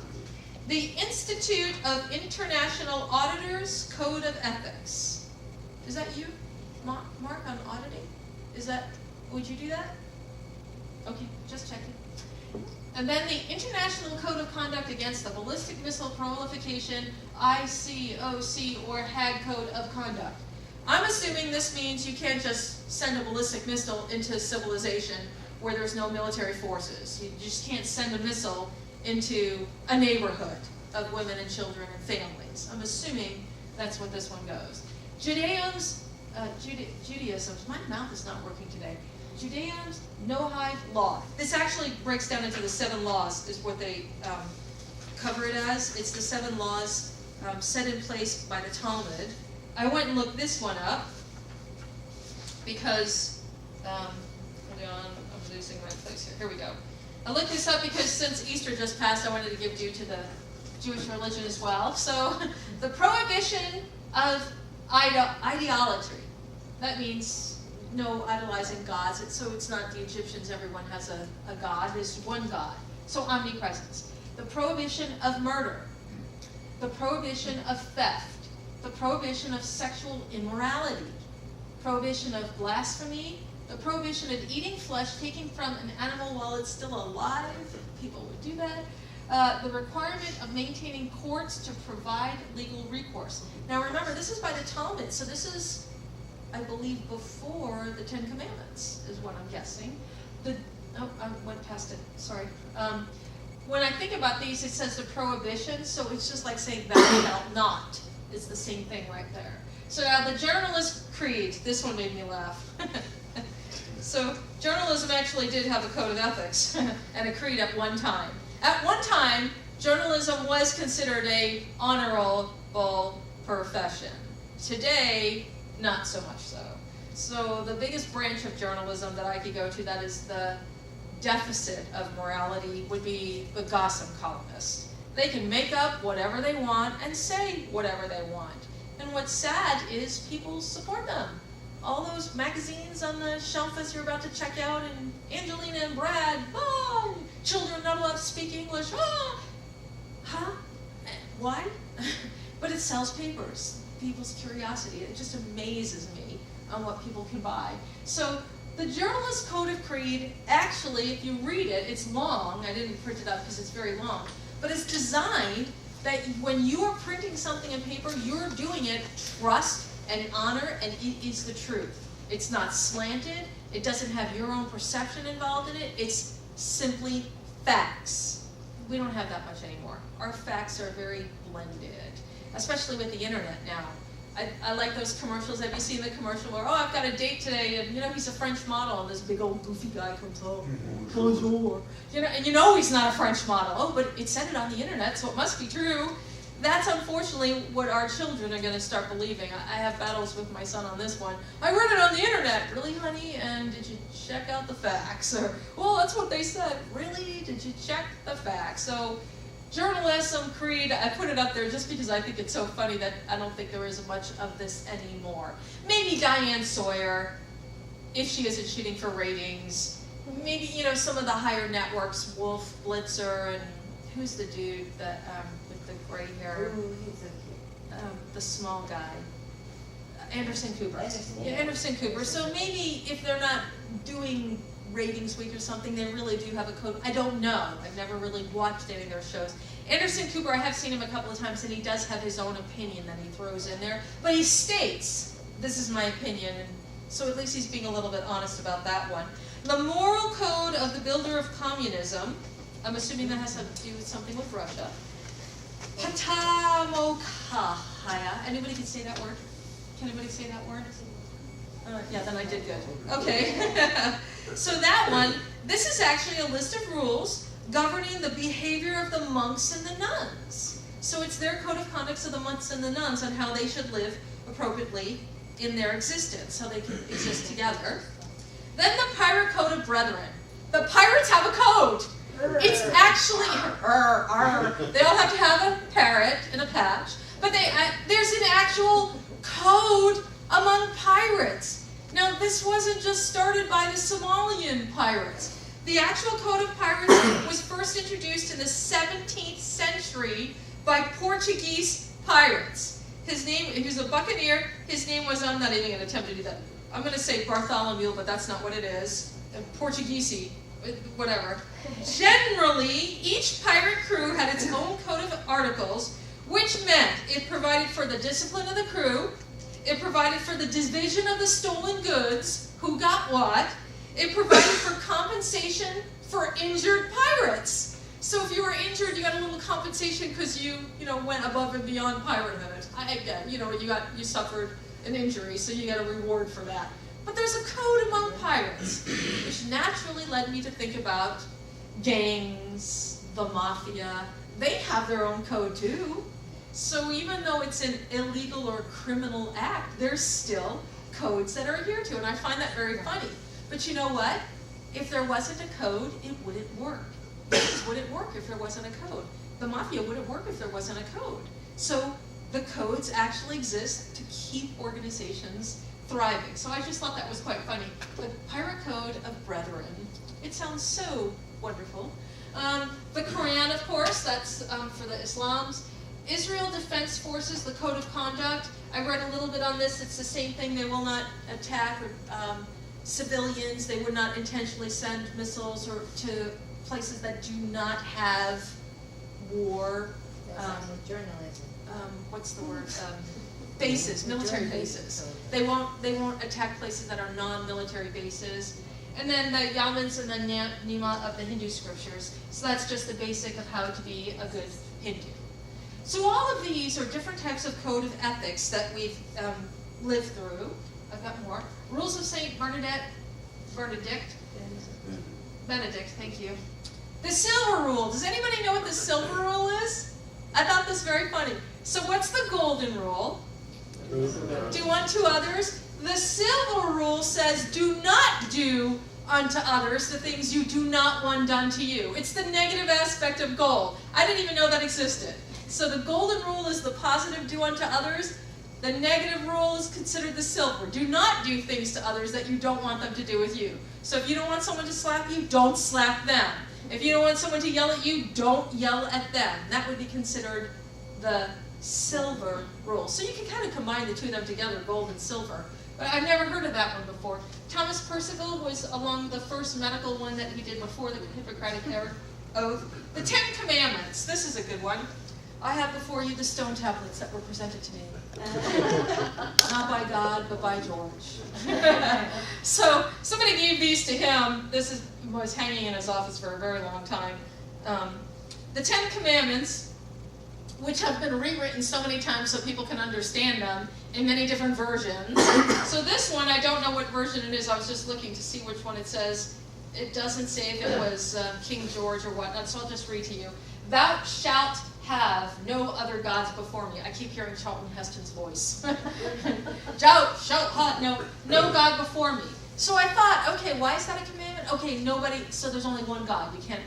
The Institute of International Auditors Code of Ethics. Is that you, Mark, on auditing? Is that, would you do that? Okay, just checking. And then the International Code of Conduct Against the Ballistic Missile Proliferation, ICOC, or HAG Code of Conduct. I'm assuming this means you can't just send a ballistic missile into civilization where there's no military forces. You just can't send a missile into a neighborhood of women and children and families. I'm assuming that's what this one goes. Judaism's, my mouth is not working today. Judaism's Noahide law. This actually breaks down into the 7 laws, is what they cover it as. It's the 7 laws set in place by the Talmud. I went and looked this one up because, hold on, I'm losing my place here. Here we go. I looked this up because since Easter just passed, I wanted to give due to the Jewish religion as well. So, the prohibition of idolatry. That means no idolizing gods. So it's not the Egyptians, everyone has a god. There's one God. So omnipresence. The prohibition of murder. The prohibition of theft. The prohibition of sexual immorality. Prohibition of blasphemy. The prohibition of eating flesh taken from an animal while it's still alive. People would do that. The requirement of maintaining courts to provide legal recourse. Now remember, this is by the Talmud, so this is, I believe, before the 10 Commandments, is what I'm guessing. Oh, I went past it, sorry. When I think about these, it says the prohibition, so it's just like saying thou shalt not. It's the same thing right there. So now the journalist creed, this one made me laugh. So journalism actually did have a code of ethics and a creed at one time. At one time, journalism was considered a honorable profession. Today, not so much so. So the biggest branch of journalism that I could go to that is the deficit of morality would be the gossip columnist. They can make up whatever they want and say whatever they want. And what's sad is people support them. All those magazines on the shelf as you're about to check out, and Angelina and Brad, oh, children not allowed to speak English, oh, huh? Why? But it sells papers. People's curiosity, it just amazes me on what people can buy. So the Journalist Code of Creed, actually, if you read it, it's long. I didn't print it up because it's very long. But it's designed that when you are printing something in paper, you're doing it trust and honor, and it is the truth. It's not slanted. It doesn't have your own perception involved in it. It's simply facts. We don't have that much anymore. Our facts are very blended, especially with the internet now. I like those commercials. Have you seen the commercial where, oh, I've got a date today, and he's a French model, and this big old goofy guy comes home, bonjour. And he's not a French model. Oh, but it said it on the internet, so it must be true. That's unfortunately what our children are going to start believing. I have battles with my son on this one. I read it on the internet. Really, honey? And did you check out the facts? Or, well, that's what they said. Really? Did you check the facts? So, journalism, creed, I put it up there just because I think it's so funny that I don't think there is much of this anymore. Maybe Diane Sawyer, if she isn't shooting for ratings. Maybe, some of the higher networks, Wolf, Blitzer, and who's the dude that, with the gray hair? Ooh, he's so cute. The small guy. Anderson Cooper. Anderson Cooper. So maybe if they're not doing Ratings Week or something, they really do have a code. I don't know. I've never really watched any of their shows. Anderson Cooper, I have seen him a couple of times, and he does have his own opinion that he throws in there. But he states, this is my opinion, and so at least he's being a little bit honest about that one. The moral code of the builder of communism, I'm assuming that has to do with something with Russia. Patamokahaya. Anybody can say that word? Can anybody say that word? Yeah, then I did good. Okay. So that one, this is actually a list of rules governing the behavior of the monks and the nuns. So it's their code of conduct of the monks and the nuns on how they should live appropriately in their existence, how they can exist together. Then the pirate code of brethren. The pirates have a code. It's actually, they all have to have a parrot and a patch, but there's an actual code among pirates. Now, this wasn't just started by the Somalian pirates. The actual code of pirates was first introduced in the 17th century by Portuguese pirates. His name, he was a buccaneer, his name was, I'm not even going to attempt to do that. I'm going to say Bartholomew, but that's not what it is. Portuguese, whatever. Generally, each pirate crew had its own code of articles, which meant it provided for the discipline of the crew, it provided for the division of the stolen goods, who got what, it provided for compensation for injured pirates. So if you were injured, you got a little compensation because you went above and beyond pirate mode. You suffered an injury, so you get a reward for that. But there's a code among pirates, which naturally led me to think about gangs, the mafia. They have their own code too. So even though it's an illegal or criminal act, there's still codes that are adhered to, and I find that very funny. But you know what? If there wasn't a code, it wouldn't work. It wouldn't work if there wasn't a code. The mafia wouldn't work if there wasn't a code. So the codes actually exist to keep organizations thriving. So I just thought that was quite funny. The Pirate Code of Brethren. It sounds so wonderful. The Quran, of course, that's for the Islams. Israel Defense Forces, the Code of Conduct. I read a little bit on this. It's the same thing. They will not attack civilians. They would not intentionally send missiles or to places that do not have war. Journalism. What's the word? Bases, military bases. They won't attack places that are non-military bases. And then the Yamans and the Nima of the Hindu scriptures. So that's just the basic of how to be a good Hindu. So all of these are different types of code of ethics that we've lived through. I've got more. Rules of Saint Benedict, thank you. The silver rule. Does anybody know what the silver rule is? I thought this very funny. So what's the golden rule? Do unto others. The silver rule says do not do unto others the things you do not want done to you. It's the negative aspect of gold. I didn't even know that existed. So the golden rule is the positive do unto others. The negative rule is considered the silver. Do not do things to others that you don't want them to do with you. So if you don't want someone to slap you, don't slap them. If you don't want someone to yell at you, don't yell at them. That would be considered the silver rule. So you can kind of combine the two of them together, gold and silver. But I've never heard of that one before. Thomas Percival was along the first medical one that he did before the Hippocratic Oath. The 10 Commandments. This is a good one. I have before you the stone tablets that were presented to me. Not by God, but by George. So somebody gave these to him. This was hanging in his office for a very long time. The 10 Commandments, which have been rewritten so many times so people can understand them in many different versions. So this one, I don't know what version it is. I was just looking to see which one it says. It doesn't say if it was King George or whatnot, so I'll just read to you. Thou shalt have no other gods before me. I keep hearing Charlton Heston's voice. Thou shalt have no God before me. So I thought, okay, why is that a commandment? Okay, so there's only one God. You can't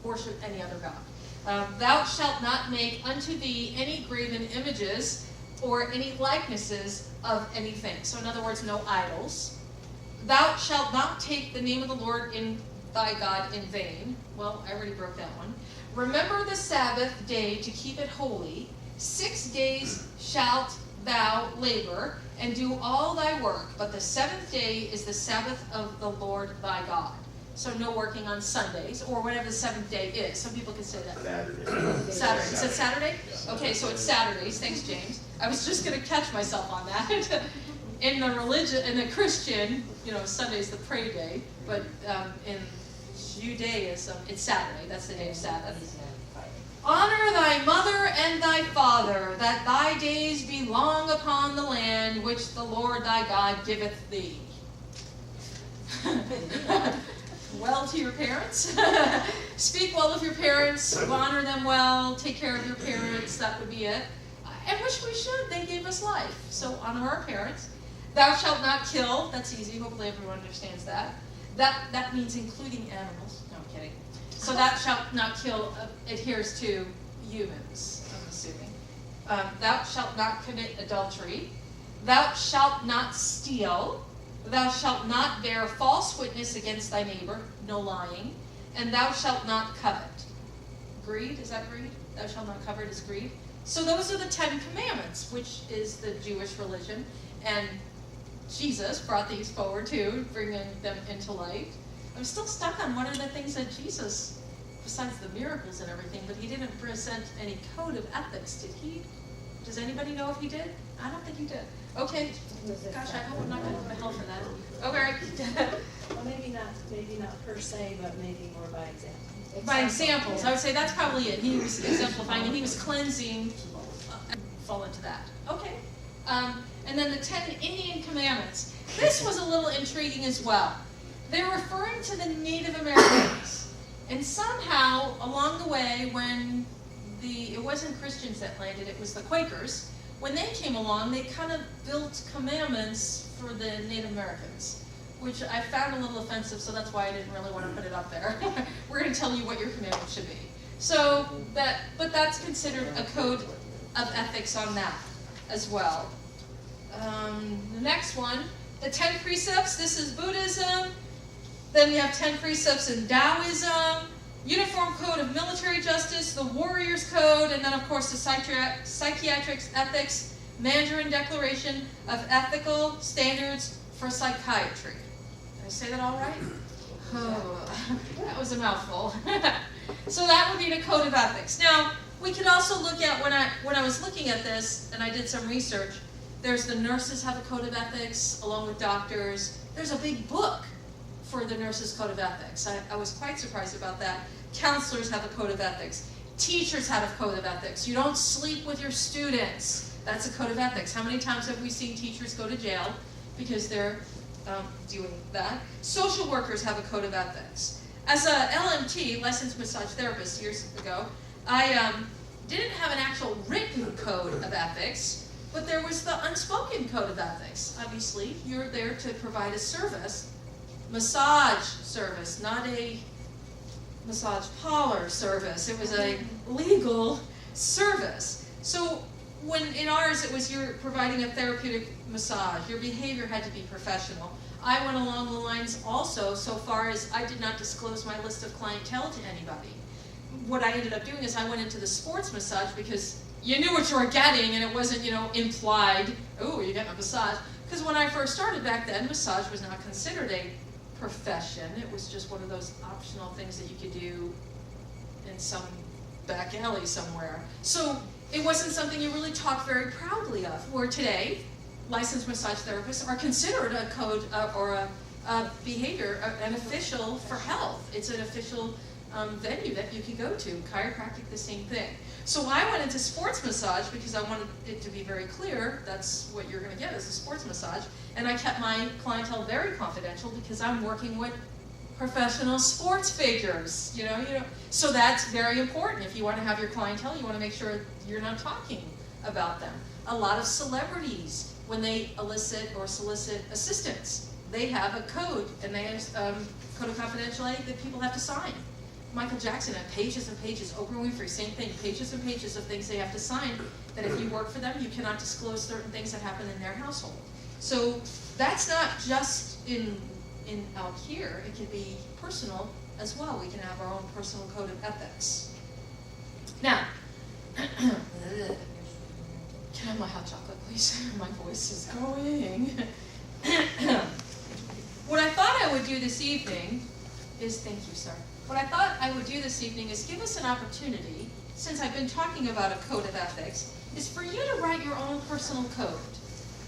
worship any other God. Thou shalt not make unto thee any graven images or any likenesses of anything. So in other words, no idols. Thou shalt not take the name of the Lord in thy God in vain. Well, I already broke that one. Remember the Sabbath day to keep it holy. 6 days shalt thou labor and do all thy work, but the 7th day is the Sabbath of the Lord thy God. So no working on Sundays, or whatever the 7th day is. Some people can say that. Saturday. Is it Saturday? Okay, so it's Saturdays. Thanks, James. I was just going to catch myself on that. In the Christian, Sunday's the pray day, but in Judaism, it's Saturday. That's the day of Sabbath. Honor thy mother and thy father, that thy days be long upon the land which the Lord thy God giveth thee. Well to your parents. Speak well of your parents. Honor them well. Take care of your parents. That would be it. And which we should. They gave us life. So honor our parents. Thou shalt not kill. That's easy. Hopefully everyone understands that. That means including animals. No, I'm kidding. So thou shalt not kill adheres to humans, I'm assuming. Thou shalt not commit adultery. Thou shalt not steal. Thou shalt not bear false witness against thy neighbor, no lying. And thou shalt not covet. Greed, is that greed? Thou shalt not covet is greed. So those are the 10 Commandments, which is the Jewish religion. And Jesus brought these forward too, bringing them into light. I'm still stuck on what are the things that Jesus, besides the miracles and everything, but he didn't present any code of ethics, did he? Does anybody know if he did? I don't think he did. Okay. Gosh, I hope I'm not going to go to hell for that. Okay. Well, maybe not per se, but maybe more by example. By examples, I would say that's probably it. He was exemplifying and he was cleansing, fall into that. Okay. And then the 10 Indian Commandments. This was a little intriguing as well. They're referring to the Native Americans. And somehow, along the way, when it wasn't Christians that landed, it was the Quakers. When they came along, they kind of built commandments for the Native Americans, which I found a little offensive, so that's why I didn't really want to put it up there. We're going to tell you what your commandment should be. So, but that's considered a code of ethics on that as well. The next one, the 10 precepts, this is Buddhism. Then we have 10 precepts in Taoism, Uniform Code of Military Justice, the Warrior's Code, and then of course the Psychiatric Ethics, Mandarin Declaration of Ethical Standards for Psychiatry. Did I say that all right? Oh, that was a mouthful. So that would be the Code of Ethics. Now, we could also look at, when I was looking at this, and I did some research, there's the nurses have a code of ethics, along with doctors. There's a big book for the nurses' code of ethics. I was quite surprised about that. Counselors have a code of ethics. Teachers have a code of ethics. You don't sleep with your students. That's a code of ethics. How many times have we seen teachers go to jail because they're doing that? Social workers have a code of ethics. As a LMT, licensed massage therapist, years ago, I didn't have an actual written code of ethics, but there was the unspoken code of ethics. Obviously, you're there to provide a service, massage service, not a massage parlor service. It was a legal service. So when in ours it was you're providing a therapeutic massage, your behavior had to be professional. I went along the lines also so far as I did not disclose my list of clientele to anybody. What I ended up doing is I went into the sports massage because you knew what you were getting and it wasn't, implied, oh, you're getting a massage. Because when I first started back then, massage was not considered a profession. It was just one of those optional things that you could do in some back alley somewhere. So it wasn't something you really talked very proudly of. Where today, licensed massage therapists are considered a code or a behavior, an official for health. It's an official venue that you can go to. Chiropractic, the same thing. So I went into sports massage because I wanted it to be very clear that's what you're going to get is a sports massage. And I kept my clientele very confidential because I'm working with professional sports figures, So that's very important. If you want to have your clientele, you want to make sure you're not talking about them. A lot of celebrities, when they elicit or solicit assistance, they have a code, and they have code of confidentiality that people have to sign. Michael Jackson had pages and pages. Oprah Winfrey, same thing. Pages and pages of things they have to sign that if you work for them, you cannot disclose certain things that happen in their household. So that's not just in out here. It can be personal as well. We can have our own personal code of ethics. Now, can I have my hot chocolate, please? My voice is going. What I thought I would do this evening is, thank you, sir. What I thought I would do this evening is give us an opportunity, since I've been talking about a code of ethics, is for you to write your own personal code.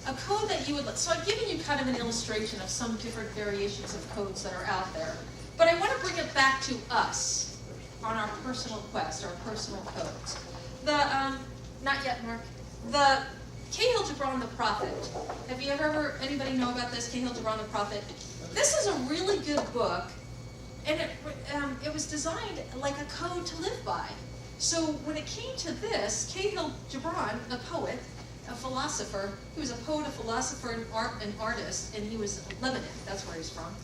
A code that you would like. So I've given you kind of an illustration of some different variations of codes that are out there. But I want to bring it back to us on our personal quest, our personal codes. Not yet, Mark. The Cahill Gibran the Prophet. Have you anybody know about this, Cahill Gibran the Prophet? This is a really good book. And it was designed like a code to live by. So when it came to this, Cahill Gibran, a poet, a philosopher, he was a poet, a philosopher, an artist, and he was Lebanon, that's where he's from.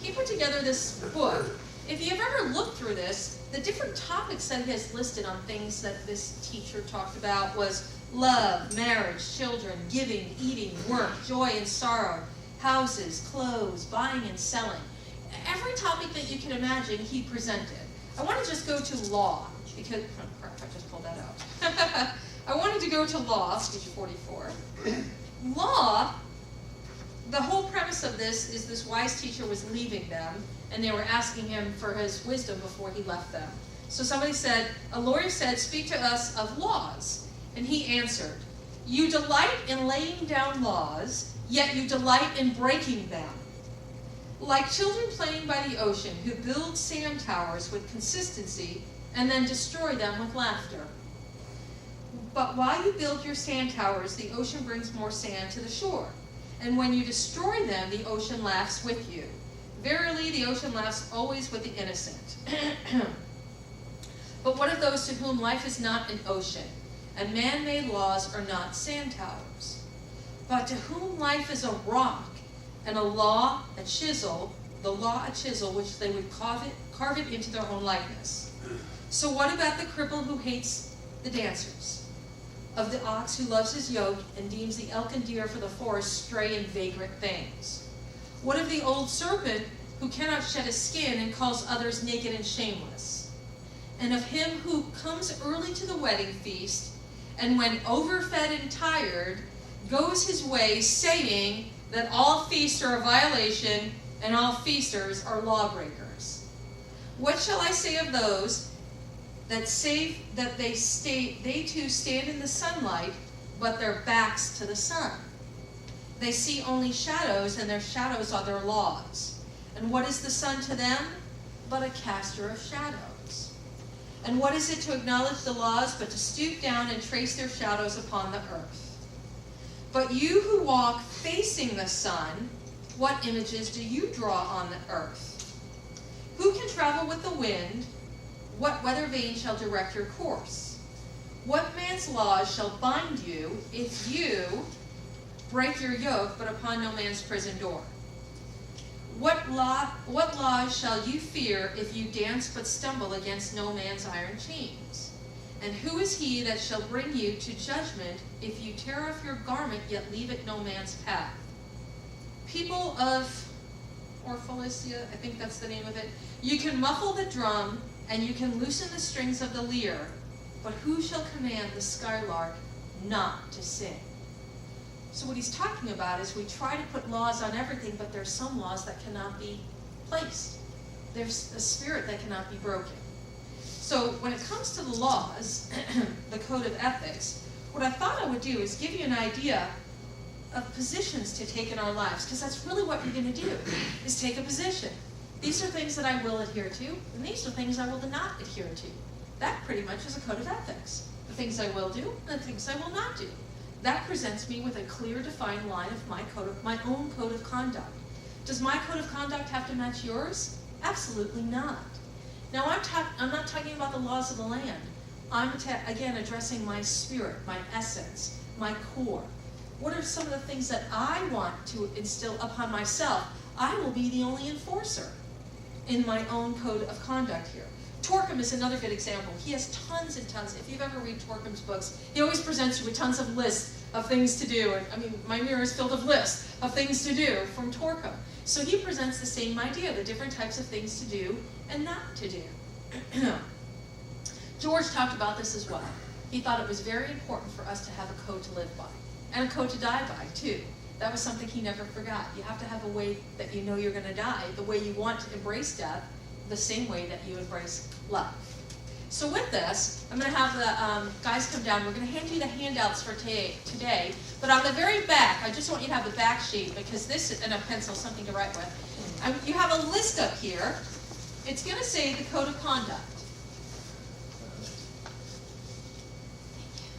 he put together this book. If you've ever looked through this, the different topics that he has listed on things that this teacher talked about was love, marriage, children, giving, eating, work, joy and sorrow, houses, clothes, buying and selling. Every topic that you can imagine, he presented. I want to just go to law, because, oh crap, I just pulled that out. I wanted to go to law, page 44. Law, the whole premise of this is this wise teacher was leaving them, and they were asking him for his wisdom before he left them. So somebody said, a lawyer said, speak to us of laws. And he answered, you delight in laying down laws, yet you delight in breaking them. Like children playing by the ocean who build sand towers with consistency and then destroy them with laughter. But while you build your sand towers, the ocean brings more sand to the shore. And when you destroy them, the ocean laughs with you. Verily, the ocean laughs always with the innocent. But what of those to whom life is not an ocean, and man-made laws are not sand towers? But to whom life is a rock, and a law a chisel, the law a chisel which they would carve it into their own likeness. So what about the cripple who hates the dancers? Of the ox who loves his yoke and deems the elk and deer for the forest stray and vagrant things? What of the old serpent who cannot shed his skin and calls others naked and shameless? And of him who comes early to the wedding feast, and when overfed and tired, goes his way saying that all feasts are a violation and all feasters are lawbreakers? What shall I say of those that say that they too stand in the sunlight, but their backs to the sun? They see only shadows, and their shadows are their laws. And what is the sun to them but a caster of shadows? And what is it to acknowledge the laws but to stoop down and trace their shadows upon the earth? But you who walk facing the sun, what images do you draw on the earth? Who can travel with the wind? What weather vane shall direct your course? What man's laws shall bind you if you break your yoke, but upon no man's prison door? What laws shall you fear if you dance but stumble against no man's iron chains? And who is he that shall bring you to judgment if you tear off your garment, yet leave it no man's path? People of Orphalia, I think that's the name of it, you can muffle the drum, and you can loosen the strings of the lyre, but who shall command the skylark not to sing? So what he's talking about is we try to put laws on everything, but there's some laws that cannot be placed. There's a spirit that cannot be broken. So when it comes to the laws, the code of ethics, what I thought I would do is give you an idea of positions to take in our lives, because that's really what you're going to do, is take a position. These are things that I will adhere to, and these are things I will not adhere to. That pretty much is a code of ethics. The things I will do, and the things I will not do. That presents me with a clear, defined line of my own code of conduct. Does my code of conduct have to match yours? Absolutely not. Now, I'm not talking about the laws of the land. I'm, again, addressing my spirit, my essence, my core. What are some of the things that I want to instill upon myself? I will be the only enforcer in my own code of conduct here. Torquem is another good example. He has tons and tons. If you've ever read Torquem's books, he always presents you with tons of lists of things to do. And I mean, my mirror is filled with lists of things to do from Torquem. So he presents the same idea, the different types of things to do and not to do. George talked about this as well. He thought it was very important for us to have a code to live by, and a code to die by, too. That was something he never forgot. You have to have a way that you know you're going to die, the way you want to embrace death, the same way that you embrace love. So with this, I'm going to have the guys come down. We're going to hand you the handouts for today. But on the very back, I just want you to have the back sheet, because this is, and a pencil, something to write with. You have a list up here. It's going to say the code of conduct.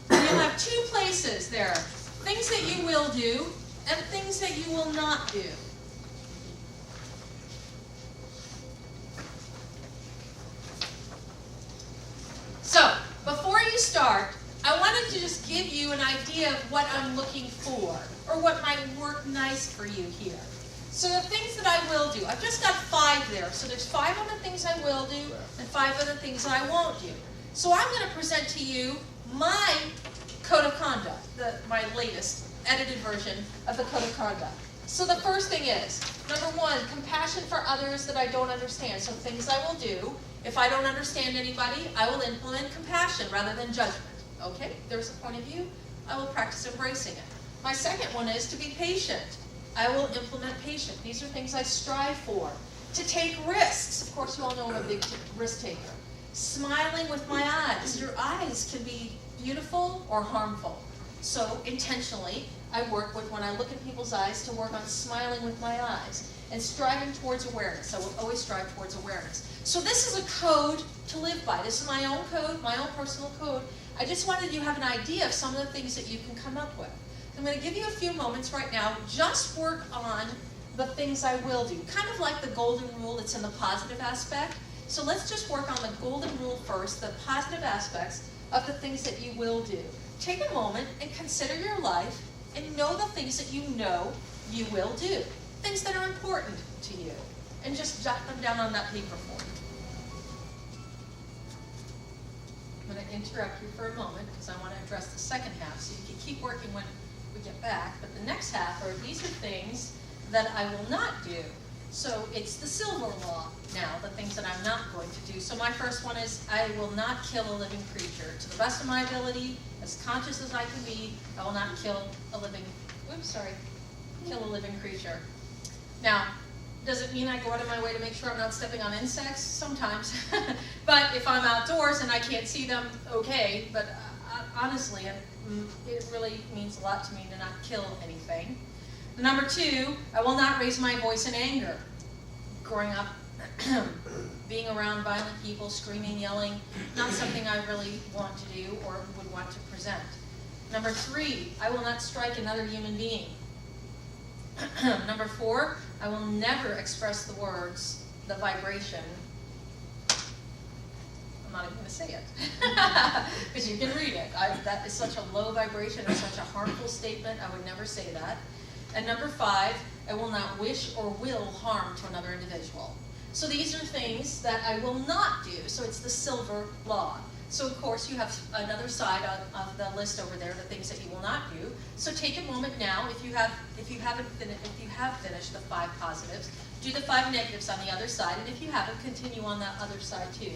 You'll have two places there. Things that you will do and things that you will not do. So, before you start, I wanted to just give you an idea of what I'm looking for, or what might work nice for you here. So the things that I will do. I've just got 5 there. So there's 5 other things I will do and 5 other things that I won't do. So I'm going to present to you my code of conduct, my latest edited version of the code of conduct. So the first thing is, number 1, compassion for others that I don't understand. So things I will do. If I don't understand anybody, I will implement compassion rather than judgment. Okay, there's a point of view. I will practice embracing it. My second one is to be patient. I will implement patience. These are things I strive for. To take risks. Of course, you all know I'm a big risk taker. Smiling with my eyes. Your eyes can be beautiful or harmful. So intentionally, I work with, when I look at people's eyes, to work on smiling with my eyes and striving towards awareness. I will always strive towards awareness. So this is a code to live by. This is my own code, my own personal code. I just wanted you to have an idea of some of the things that you can come up with. I'm going to give you a few moments right now. Just work on the things I will do. Kind of like the golden rule that's in the positive aspect. So let's just work on the golden rule first, the positive aspects of the things that you will do. Take a moment and consider your life and know the things that you know you will do. Things that are important to you. And just jot them down on that paper form. I'm going to interrupt you for a moment because I want to address the second half so you can keep working when we get back. But the next half are, these are things that I will not do. So it's the silver law now, the things that I'm not going to do. So my first one is, I will not kill a living creature. To the best of my ability, as conscious as I can be, I will not kill a living, kill a living creature. Now, does it mean I go out of my way to make sure I'm not stepping on insects? Sometimes. But if I'm outdoors and I can't see them, okay. But honestly, it really means a lot to me to not kill anything. Number 2, I will not raise my voice in anger. Growing up, being around violent people, screaming, yelling, not something I really want to do or would want to present. Number 3, I will not strike another human being. Number 4, I will never express the words, the vibration. I'm not even going to say it, because you can read it. That is such a low vibration or such a harmful statement, I would never say that. And number 5, I will not wish or will harm to another individual. So these are things that I will not do. So it's the silver law. So of course you have another side of the list over there, the things that you will not do. So take a moment now, if you have finished the 5 positives, do the 5 negatives on the other side, and if you haven't, continue on that other side too.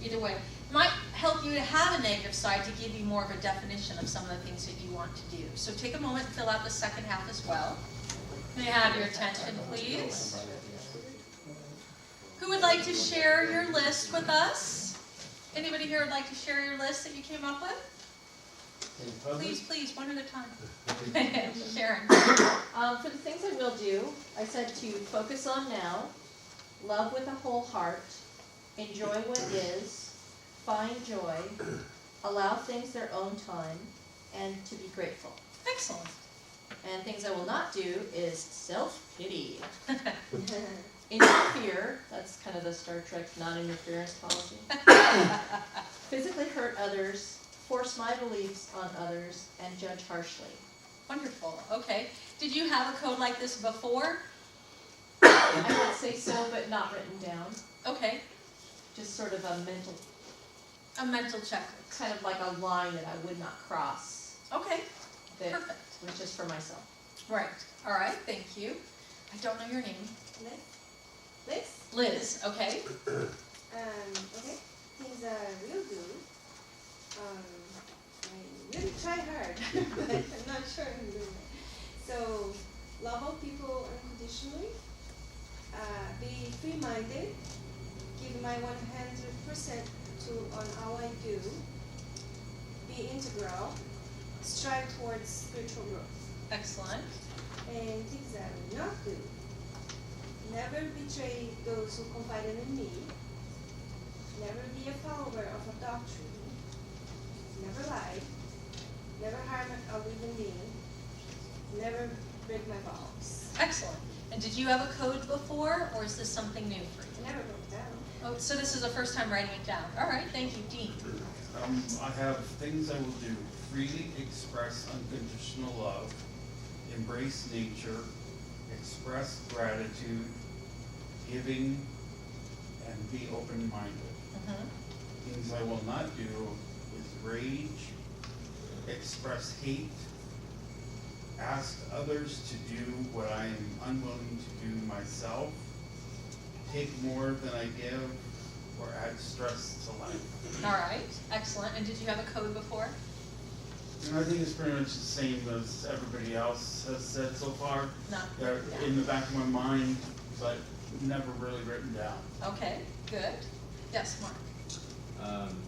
Either way, it might help you to have a negative side to give you more of a definition of some of the things that you want to do. So take a moment and fill out the second half as well. May I have your attention, please? Who would like to share your list with us? Anybody here would like to share your list that you came up with? Please, one at a time. Sharon. For the things I will do, I said to focus on now, love with a whole heart, enjoy what is, find joy, allow things their own time, and to be grateful. Excellent. And things I will not do is self-pity. Interfere, that's kind of the Star Trek non-interference policy. Physically hurt others, force my beliefs on others, and judge harshly. Wonderful. Okay. Did you have a code like this before? I would say so, but not written down. Okay. Just sort of a mental checklist. kind of like a line that I would not cross. Okay. That Perfect. was just for myself. Right. All right. Thank you. I don't know your name. Liz? Liz. Okay. Okay. Things I will do. I really try hard, but I'm not sure I'm doing it. So, love all people unconditionally. Be free-minded. Give my 100% on all I do. Be integral. Strive towards spiritual growth. Excellent. And things I will not do. Never betray those who confided in me. Never be a follower of a doctrine. Never lie. Never harm a living being. Never break my vows. Excellent. And did you have a code before, or is this something new for you? I never broke down. Oh, so this is the first time writing it down. All right. Thank you, Dean. I have things I will do. Freely express unconditional love. Embrace nature. Express gratitude. forgiving and be open-minded. Things I will not do is rage, express hate, ask others to do what I am unwilling to do myself, take more than I give, or add stress to life. All right, excellent. And did you have a code before? And I think it's pretty much the same as everybody else has said so far. Not They're yeah. in the back of my mind, but never really written down. Okay, good. Yes, Mark.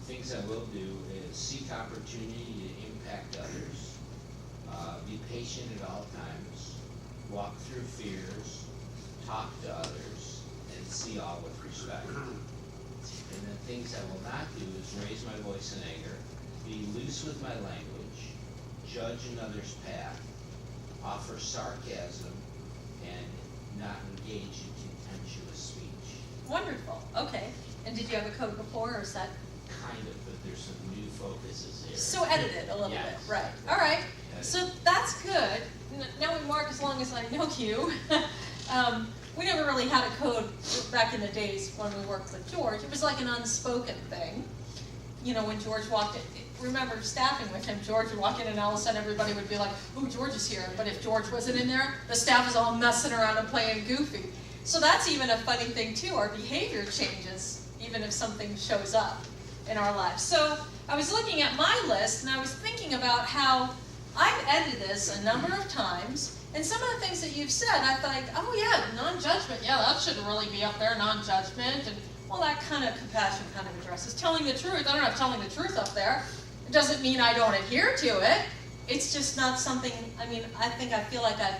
Things I will do is seek opportunity to impact others, be patient at all times, walk through fears, talk to others, and see all with respect. And then things I will not do is raise my voice in anger, be loose with my language, judge another's path, offer sarcasm, and not engage in contemptuous speech. Wonderful. Okay. And did you have a code before, or is that Kind of, but there's some new focuses here. so edited a little Yes. bit? Right. All right. So that's good. Knowing Mark as long as I know you, we never really had a code back in the days when we worked with George. It was like an unspoken thing. You know, when George walked in, remember staffing with him, George would walk in and all of a sudden everybody would be like, ooh, George is here. But if George wasn't in there, the staff was all messing around and playing goofy. So that's even a funny thing too. Our behavior changes even if something shows up in our lives. So I was looking at my list and I was thinking about how I've edited this a number of times, and some of the things that you've said, I thought, oh yeah, non-judgment, yeah, that shouldn't really be up there, non-judgment, and well, that kind of compassion kind of addresses telling the truth. I don't have telling the truth up there. It doesn't mean I don't adhere to it. It's just not something, I mean, I feel like I've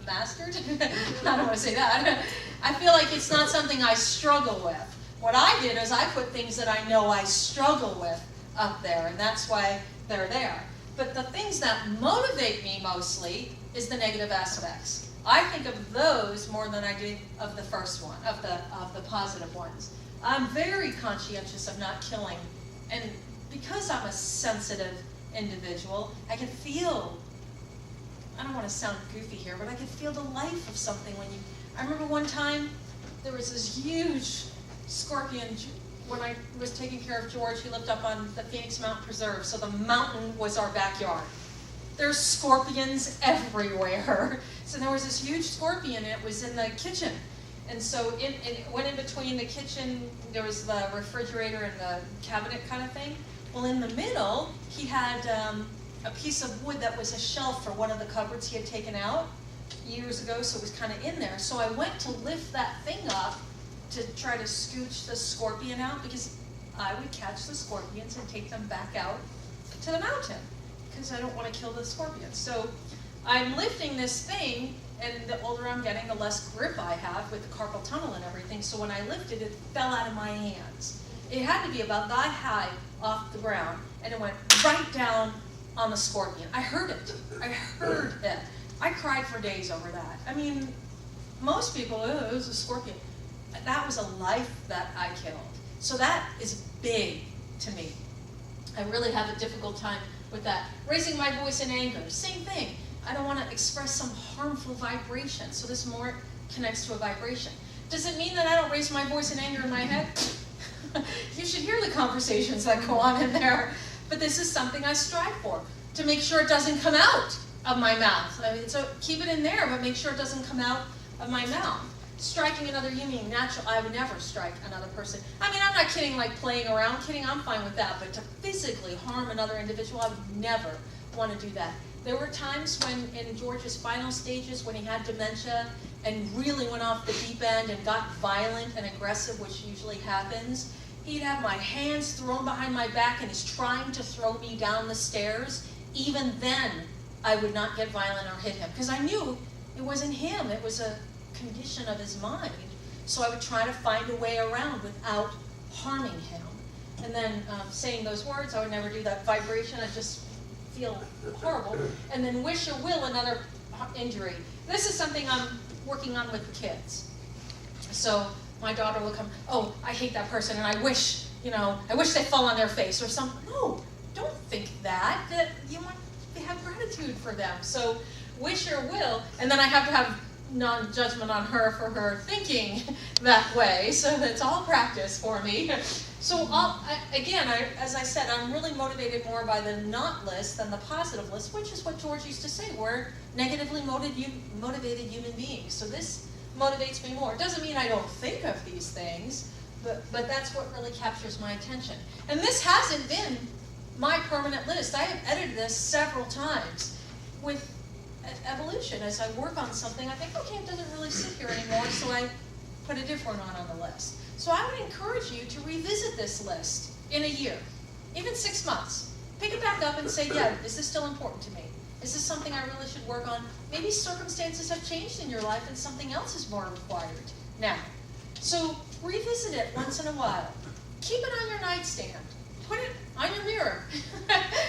mastered? I don't want to say that. I feel like it's not something I struggle with. What I did is I put things that I know I struggle with up there, and that's why they're there. But the things that motivate me mostly is the negative aspects. I think of those more than I did of the first one, of the positive ones. I'm very conscientious of not killing, and because I'm a sensitive individual, I can feel, I don't want to sound goofy here, but I can feel the life of something when you, I remember one time there was this huge scorpion. When I was taking care of George, he lived up on the Phoenix Mountain Preserve, so the mountain was our backyard. There's scorpions everywhere. So there was this huge scorpion, and it was in the kitchen. And so it went in between the kitchen, there was the refrigerator and the cabinet kind of thing. Well, in the middle, he had a piece of wood that was a shelf for one of the cupboards he had taken out years ago, so it was kind of in there. So I went to lift that thing up to try to scooch the scorpion out, because I would catch the scorpions and take them back out to the mountain, because I don't want to kill the scorpions. So I'm lifting this thing, and the older I'm getting, the less grip I have with the carpal tunnel and everything. So when I lifted it, fell out of my hands. It had to be about thigh high off the ground, and it went right down on the scorpion. I heard it. I heard it. I cried for days over that. I mean, most people, oh, it was a scorpion. That was a life that I killed. So that is big to me. I really have a difficult time with that. Raising my voice in anger, same thing. I don't want to express some harmful vibration, so this more connects to a vibration. Does it mean that I don't raise my voice in anger in my head? You should hear the conversations that go on in there. But this is something I strive for, to make sure it doesn't come out of my mouth. I mean, so keep it in there, but make sure it doesn't come out of my mouth. Striking another human, natural, I would never strike another person. I mean, I'm not kidding, like playing around, kidding, I'm fine with that, but to physically harm another individual, I would never want to do that. There were times when, in George's final stages, when he had dementia and really went off the deep end and got violent and aggressive, which usually happens, he'd have my hands thrown behind my back and he's trying to throw me down the stairs. Even then, I would not get violent or hit him, because I knew it wasn't him, it was a condition of his mind. So I would try to find a way around without harming him. And then saying those words, I would never do that vibration, I just feel horrible. And then wish or will another injury. This is something I'm working on with the kids. So my daughter will come, oh, I hate that person and I wish, I wish they fell on their face or something. No, don't think that you want to have gratitude for them. So wish or will, and then I have to have non-judgment on her for her thinking that way, so it's all practice for me. So as I said, I'm really motivated more by the not list than the positive list, which is what George used to say, we're negatively motivated human beings. So this motivates me more. It doesn't mean I don't think of these things, but that's what really captures my attention. And this hasn't been my permanent list. I have edited this several times. With evolution, as I work on something, I think, okay, it doesn't really sit here anymore, so I put a different one on the list. So I would encourage you to revisit this list in a year, even 6 months. Pick it back up and say, yeah, is this still important to me? Is this something I really should work on? Maybe circumstances have changed in your life and something else is more required now. So revisit it once in a while. Keep it on your nightstand. Put it on your mirror.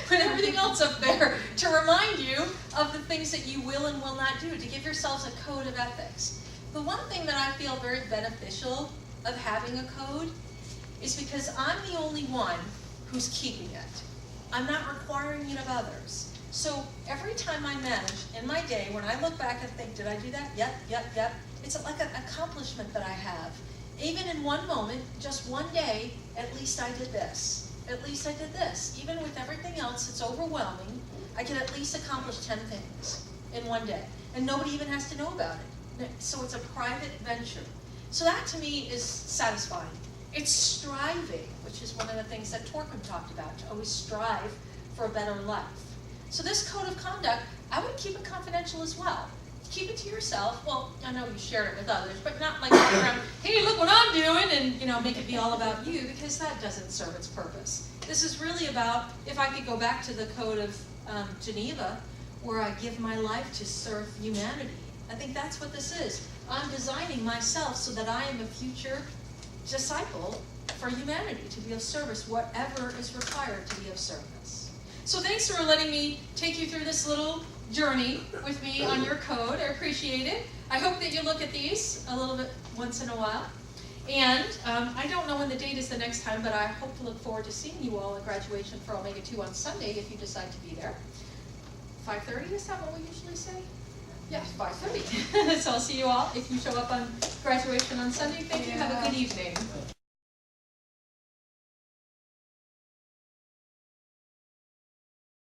Put everything else up there to remind you of the things that you will and will not do, to give yourselves a code of ethics. The one thing that I feel very beneficial of having a code is because I'm the only one who's keeping it. I'm not requiring it of others. So every time I manage in my day, when I look back and think, did I do that? Yep. It's like an accomplishment that I have. Even in one moment, just one day, at least I did this. At least I did this. Even with everything else, it's overwhelming. I can at least accomplish 10 things in one day. And nobody even has to know about it. So it's a private venture. So that to me is satisfying. It's striving, which is one of the things that Torquem talked about, to always strive for a better life. So this code of conduct, I would keep it confidential as well. Keep it to yourself. Well, I know you share it with others, but not like walk around, hey, look what I'm doing, and make it be all about you, because that doesn't serve its purpose. This is really about, if I could go back to the Code of Geneva, where I give my life to serve humanity. I think that's what this is. I'm designing myself so that I am a future disciple for humanity, to be of service, whatever is required to be of service. So thanks for letting me take you through this little journey with me on your code. I appreciate it. I hope that you look at these a little bit once in a while. And I don't know when the date is the next time, but I hope to look forward to seeing you all at graduation for Omega 2 on Sunday if you decide to be there. 5:30, is that what we usually say? Yes, 5:30. So I'll see you all if you show up on graduation on Sunday. Thank you. Have a good evening.